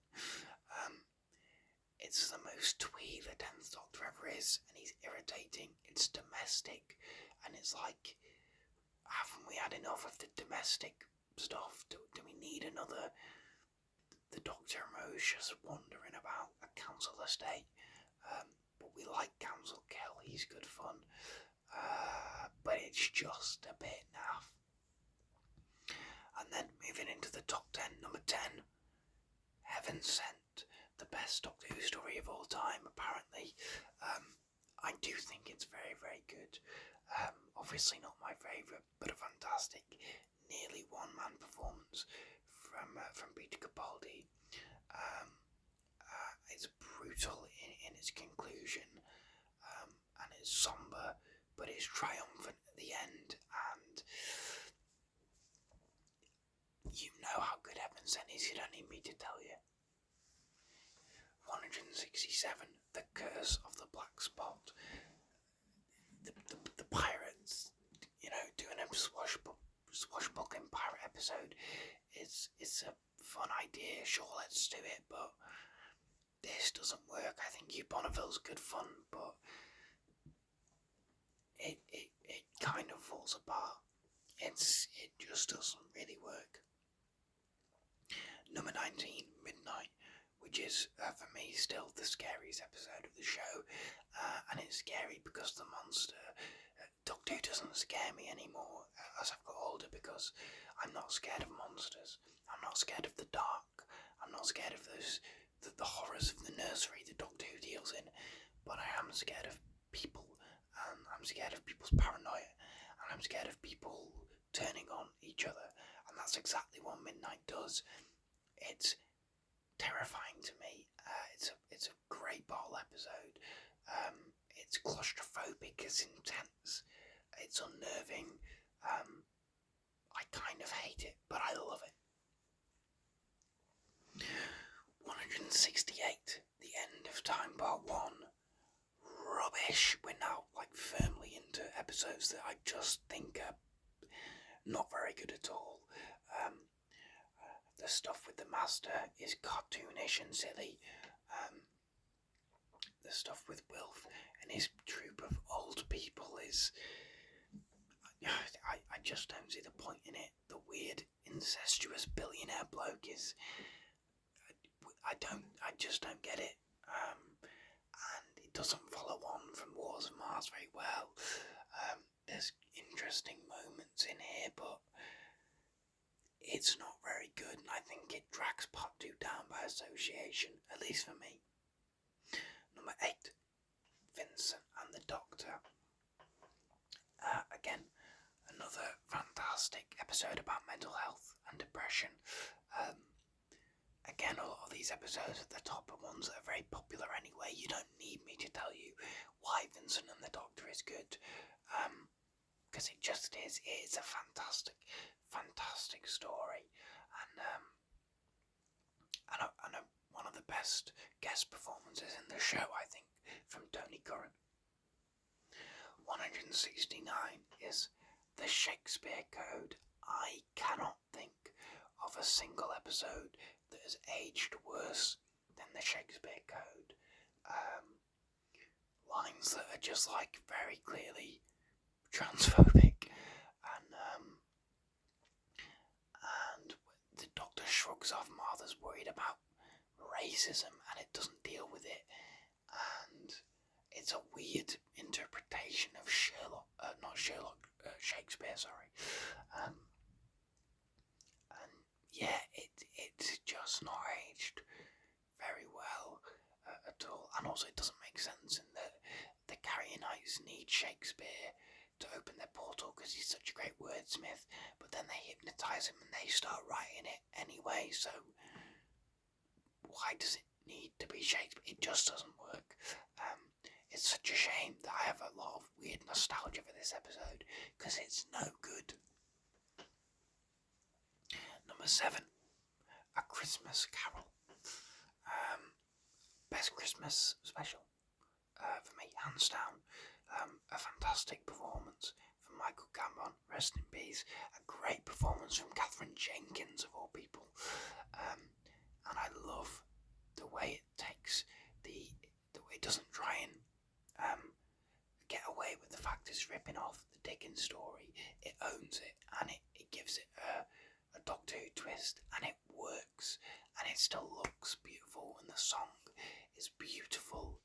It's the most twee the 10th Doctor ever is, and he's irritating. It's domestic, and it's like, haven't we had enough of the domestic stuff? Do we need another? The Doctor and Rose just wandering about a council estate, but we like Council Kill, he's good fun, but it's just a bit naff. And then moving into the top 10, number 10, Heaven Sent, the best Doctor Who story of all time, apparently. I do think it's very, very good. Obviously not my favourite, but a fantastic, nearly one-man performance from Peter Capaldi. It's brutal in its conclusion, and it's sombre, but it's triumphant at the end, and you know how good Heaven Sent is, you don't need me to tell you. 167, The Curse of the Black Spot. The pirates, doing a swashbuckling pirate episode. It's a fun idea, sure, let's do it, but this doesn't work. I think Hugh Bonneville's good fun, but it kind of falls apart. It just doesn't really work. Number 19, Midnight, which is, for me, still the scariest episode of the show, and it's scary because the monster, Doctor Who doesn't scare me anymore as I've got older, because I'm not scared of monsters, I'm not scared of the dark, I'm not scared of the horrors of the nursery that Doctor Who deals in, but I am scared of people, and I'm scared of people's paranoia, and I'm scared of people turning on each other, and that's exactly what Midnight does. It's terrifying to me. It's a great bottle episode. It's claustrophobic, it's intense, it's unnerving. I kind of hate it, but I love it. 168, The End of Time Part 1. Rubbish. We're now firmly into episodes that I just think are not very good at all. The stuff with the Master is cartoonish and silly. The stuff with Wilf and his troop of old people is... I just don't see the point in it. The weird, incestuous billionaire bloke is... I just don't get it. And it doesn't follow on from Wars of Mars very well. There's interesting moments in here, but it's not very good, and I think it drags part 2 down by association, at least for me. Number 8, Vincent and the Doctor. Again, another fantastic episode about mental health and depression. Again, a lot of these episodes at the top are ones that are very popular anyway. You don't need me to tell you why Vincent and the Doctor is good, because it just is. It is a fantastic, fantastic story, and one of the best guest performances in the show, I think, from Tony Curran. 169 is the Shakespeare Code. I cannot think of a single episode that has aged worse than the Shakespeare Code. Lines that are just like very clearly transphobic, and the Doctor shrugs off Martha's worried about racism, and it doesn't deal with it, and it's a weird interpretation of Shakespeare, sorry. And yeah, it's just not aged very well at all, and also it doesn't make sense in that the Carrionites need Shakespeare to open their portal because he's such a great wordsmith, but then they hypnotise him and they start writing it anyway, so why does it need to be Shakespeare? It just doesn't work. It's such a shame that I have a lot of weird nostalgia for this episode, because it's no good. Number 7, A Christmas Carol. Best Christmas special for me, hands down. A fantastic performance from Michael Gambon, rest in peace. A great performance from Catherine Jenkins, of all people. And I love the way it takes the way it doesn't try and get away with the fact it's ripping off the Dickens story. It owns it, and it gives it a Doctor Who twist, and it works, and it still looks beautiful, and the song is beautiful.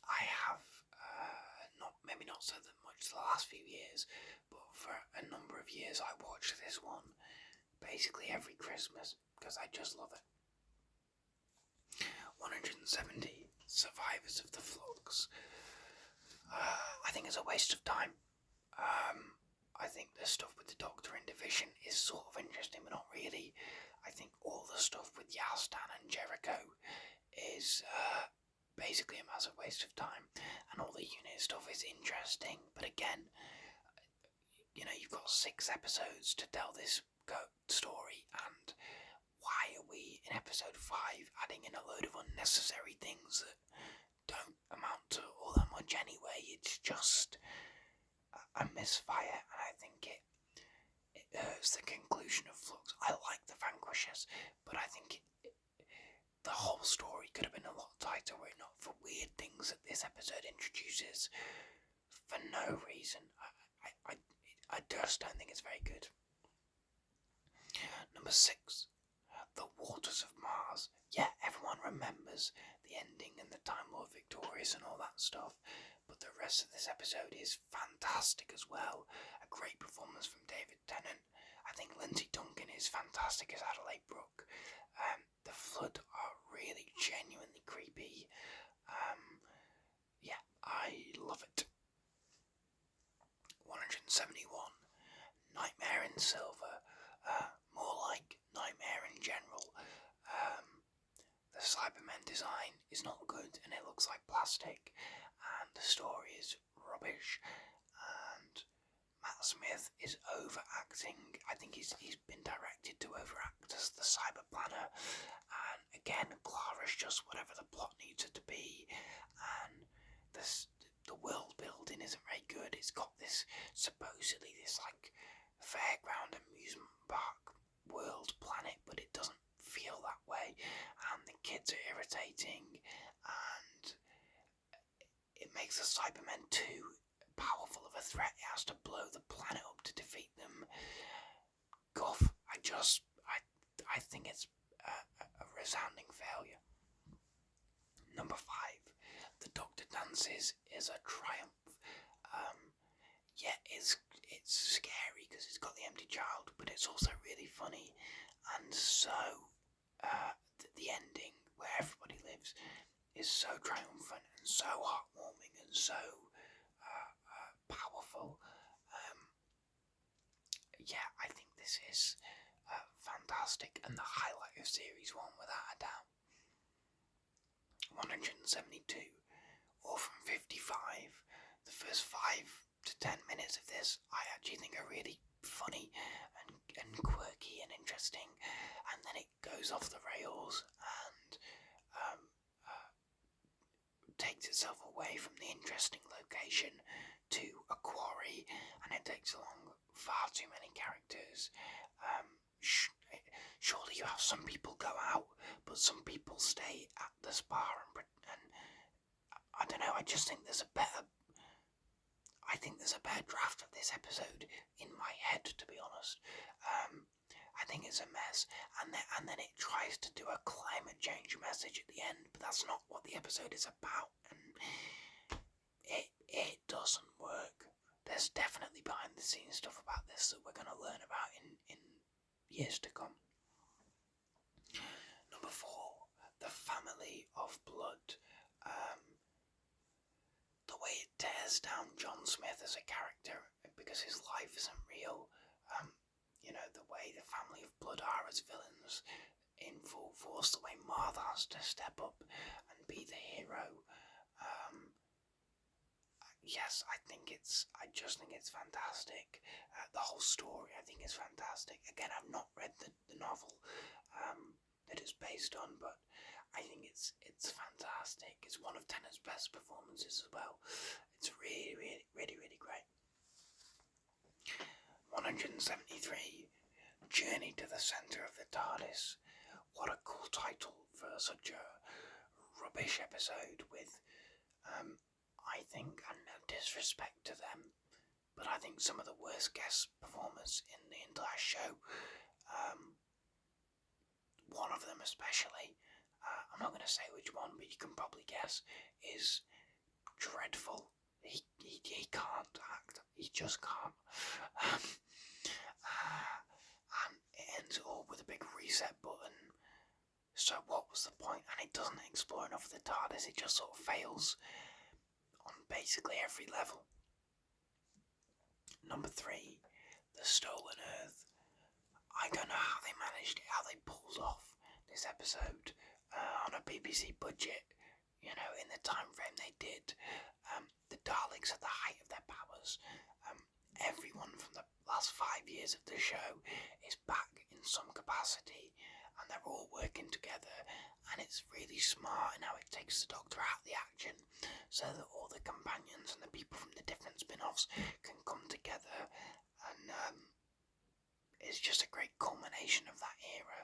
I have maybe not so much the last few years, but for a number of years I watched this one basically every Christmas because I just love it. 170, Survivors of the Flux. I think it's a waste of time. I think the stuff with the Doctor in Division is sort of interesting, but not really. I think all the stuff with Yazdan and Jericho is basically a massive waste of time, and all the unit stuff is interesting, but again, you've got 6 episodes to tell this story, and why are we in episode 5 adding in a load of unnecessary things that don't amount to all that much anyway? It's just a misfire, and I think it hurts the conclusion of Flux. I like the Vanquishers, but I think the whole story could have been a lot tighter were it not for weird things that this episode introduces for no reason. I just don't think it's very good. Number 6, The Waters of Mars. Yeah, everyone remembers the ending and the Time Lord victorious and all that stuff, but the rest of this episode is fantastic as well. A great performance from David Tennant. I think Lindsay Duncan is fantastic as Adelaide Brooke. The Flood are really genuinely creepy. Yeah, I love it. 171, Nightmare in Silver. More like Nightmare in general. The Cybermen design is not good, and it looks like plastic, and the story is rubbish, and Matt Smith is overacting. I think he's been directed to overact as the Cyber Planner, and again, Clara's just whatever the plot needs it to be, and the world building isn't very good. It's got supposedly this like fairground amusement park world planet, but it doesn't feel that way, and the kids are irritating, and it makes the Cybermen too powerful of a threat. It has to blow the planet up to defeat them. Goff, I think it's a resounding failure. Number 5, The Doctor Dances is a triumph. Yeah, it's scary because it's got the empty child, but it's also really funny, and so the ending where everybody lives is so triumphant and so heartwarming and so powerful. Yeah, I think this is fantastic and the highlight of Series 1 without a doubt. 172, or from 55. The first 5 to 10 minutes of this I actually think are really funny and quirky and interesting, and then it goes off the rails and takes itself away from the interesting location to a quarry, and it takes along far too many characters. Surely you have some people go out, but some people stay at the spa and I don't know. I just think there's a better draft of this episode in my head, to be honest. I think it's a mess, and then it tries to do a climate change message at the end, but that's not what the episode is about, and it doesn't work. There's definitely behind the scenes stuff about this that we're going to learn about in years to come. Number 4, The Family of Blood. The way it tears down John Smith as a character because his life isn't real. The way the Family of Blood are as villains in full force, the way Martha has to step up and be the hero. Yes, I just think it's fantastic. The whole story I think is fantastic. Again, I've not read the novel that it's based on, but I think it's fantastic. It's one of Tennant's best performances as well. It's really, really, really, really great. 173, Journey to the Centre of the TARDIS. What a cool title for such a rubbish episode with, I think, and no disrespect to them, but I think some of the worst guest performers in the entire show. One of them especially, I'm not going to say which one, but you can probably guess, is dreadful. He can't act. He just can't. And it ends all with a big reset button. So what was the point? And it doesn't explore enough of the TARDIS. It just sort of fails on basically every level. Number 3, The Stolen Earth. I don't know how they managed it, how they pulled off this episode on a BBC budget, in the time frame they did. The Daleks at the height of their powers. Everyone from the last 5 years of the show is back in some capacity, and they're all working together, and it's really smart in how it takes the Doctor out of the action, so that all the companions and the people from the different spin-offs can come together, and it's just a great culmination of that era,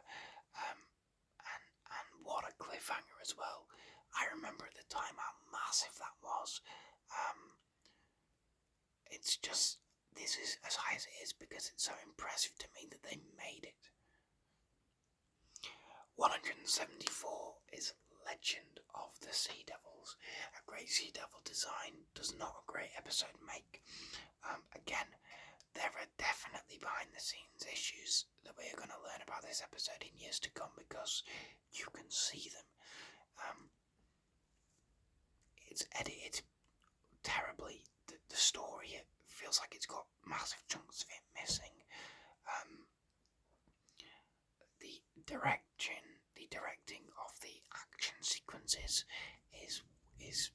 and what a cliffhanger as well. I remember at the time how massive that was. It's just, this is as high as it is because it's so impressive to me that they made it. 174 is Legend of the Sea Devils. A great Sea Devil design does not a great episode make. Again, there are definitely behind the scenes issues that we are going to learn about this episode in years to come because you can see them. It's edited terribly. The story, it feels like it's got massive chunks of it missing. The directing of the action sequences is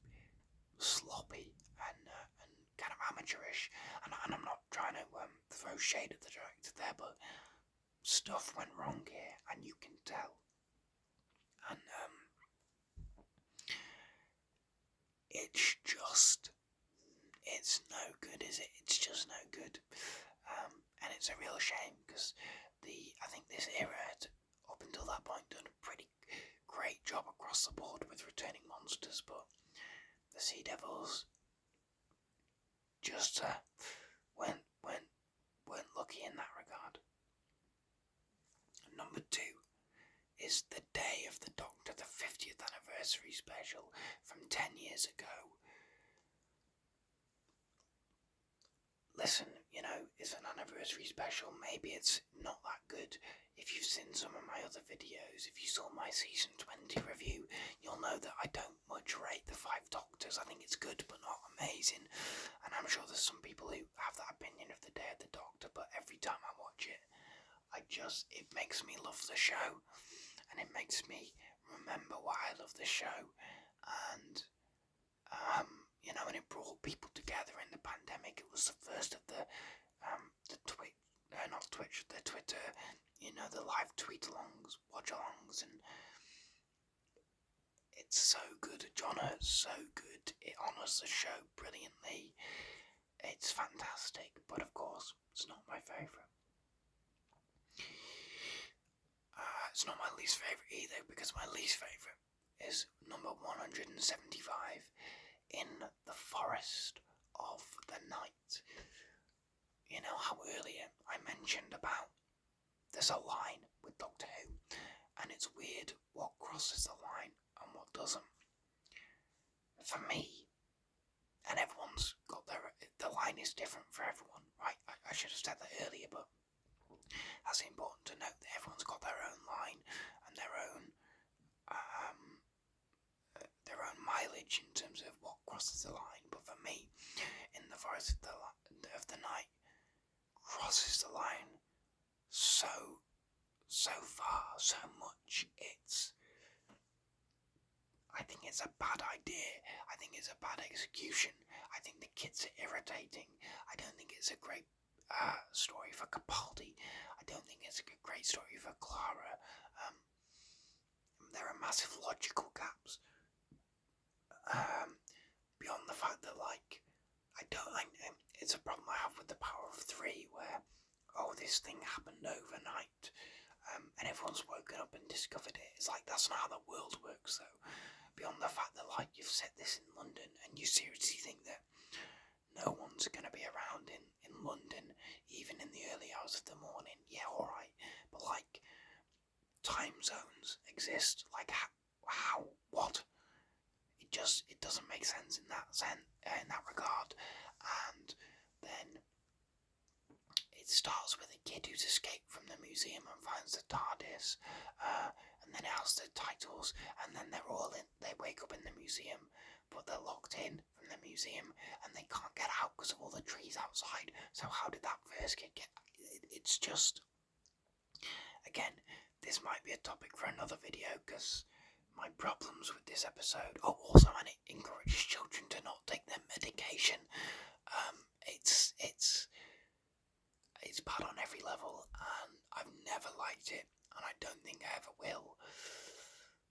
sloppy and kind of amateurish, and I'm not trying to throw shade at the director there, but stuff went wrong here, and you can tell. And it's no good, is it? It's just no good. And it's a real shame because I think this era had, up until that point, done a pretty great job across the board with returning monsters, but the Sea Devils just weren't lucky in that regard. Number 2 is The Day of the Doctor, the 50th anniversary special from 10 years ago. Listen, it's an anniversary special. Maybe it's not that good. If you've seen some of my other videos, if you saw my season 20 review, you'll know that I don't much rate the Five Doctors. I think it's good but not amazing, and I'm sure there's some people who have that opinion of the Day of the Doctor, but every time I watch it, it makes me love the show, and it makes me remember why I love the show, and and it brought people together in the pandemic. It was the first of the Twitter, the live tweet-alongs, watch-alongs, and it's so good. John Hurt's so good. It honours the show brilliantly. It's fantastic, but of course, it's not my favourite. It's not my least favourite either, because my least favourite is number 175, In the Forest of the Night. You know how earlier I mentioned about there's a line with Doctor Who, and it's weird what crosses the line and what doesn't. For me, and everyone's got the line is different for everyone, right? I should have said that earlier, but that's important to note that everyone's got their own line and their own mileage in terms of what crosses the line. But for me, In the Forest of the Night crosses the line so far, so much. I think it's a bad idea. I think it's a bad execution. I think the kids are irritating. I don't think it's a great story for Capaldi. I don't think it's a great story for Clara. There are massive logical gaps. Beyond the fact that, it's a problem I have with the Power of Three, where, this thing happened overnight, and everyone's woken up and discovered it. It's like, that's not how the world works, though. Beyond the fact that, you've set this in London, and you seriously think that no one's going to be around in London, even in the early hours of the morning. Yeah, alright, but, time zones exist. What? It doesn't make sense in that regard. And then it starts with a kid who's escaped from the museum and finds the TARDIS, and then it has the titles, and then they wake up in the museum, but they're locked in from the museum, and they can't get out because of all the trees outside. So how did that first kid get? It's just, again, this might be a topic for another video, because my problems with this episode. Also, and it encourages children to not take their medication. It's bad on every level, and I've never liked it, and I don't think I ever will.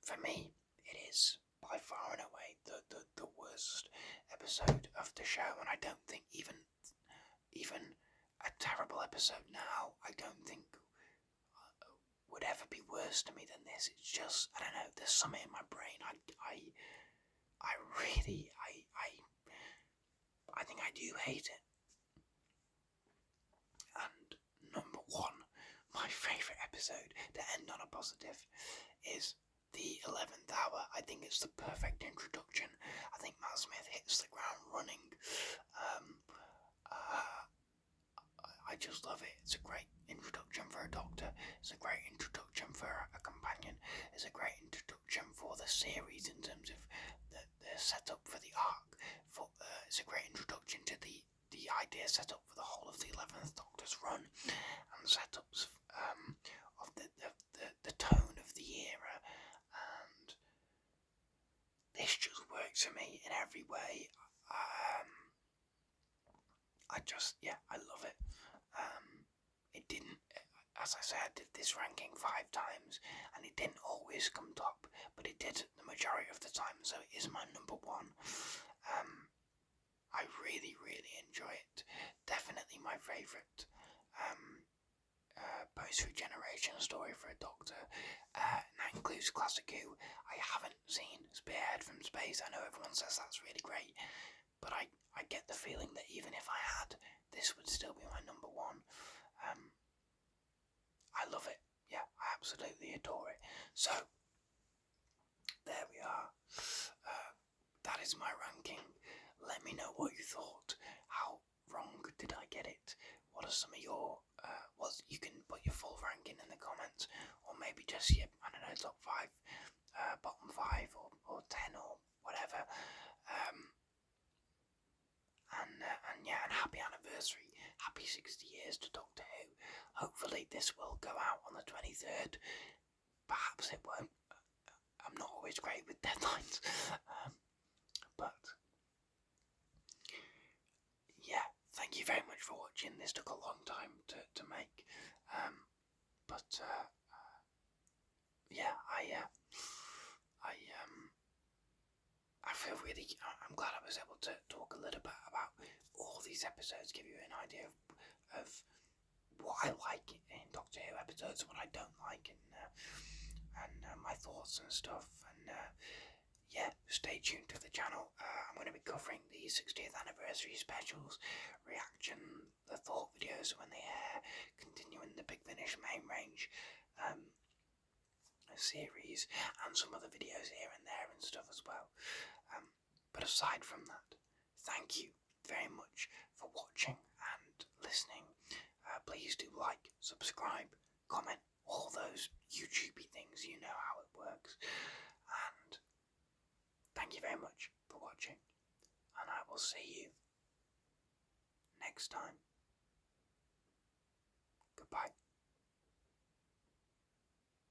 For me, it is by far and away the worst episode of the show, and I don't think even a terrible episode now, I don't think would ever be worse to me than this. It's just, I don't know, there's something in my brain. I think I do hate it. And number one, my favourite episode to end on a positive is the 11th Hour. I think it's the perfect introduction. I think Matt Smith hits the ground running. I just love it. It's a great introduction for a Doctor. It's a great introduction for a companion. It's a great introduction for the series in terms of the setup for the arc. It's a great introduction to the idea set up for the whole of the 11th Doctor's run, and setups of the tone of the era. And this just works for me in every way. I love it. It didn't, as I said, I did this ranking 5 times, and it didn't always come top, but it did the majority of the time, so it is my number 1. I really, really enjoy it. Definitely my favourite post-regeneration story for a Doctor. And that includes Classic Who. I haven't seen Spearhead from Space. I know everyone says that's really great, but I get the feeling that even if I had, this would still be my number 1. I love it. Yeah, I absolutely adore it. So, there we are. That is my ranking. Let me know what you thought. How wrong did I get it? What are some of your you can put your full ranking in the comments, or maybe just your, I don't know, top 5, bottom 5, or 10, or whatever. And yeah, and happy anniversary, happy 60 years to Doctor Who. Hopefully this will go out on the 23rd. Perhaps it won't. I'm not always great with deadlines, but yeah, thank you very much for watching. This took a long time to make, but yeah, I feel really. I'm glad I was able to talk a little bit about all these episodes, give you an idea of what I like in Doctor Who episodes, what I don't like, and my thoughts and stuff. And yeah, stay tuned to the channel. I'm going to be covering the 60th anniversary specials, reaction, the thought videos when they air, continuing the Big Finish main range series, and some other videos here and there and stuff as well. But aside from that, thank you very much for watching and listening. Please do like, subscribe, comment, all those YouTubey things, you know how it works. And thank you very much for watching, and I will see you next time. Goodbye.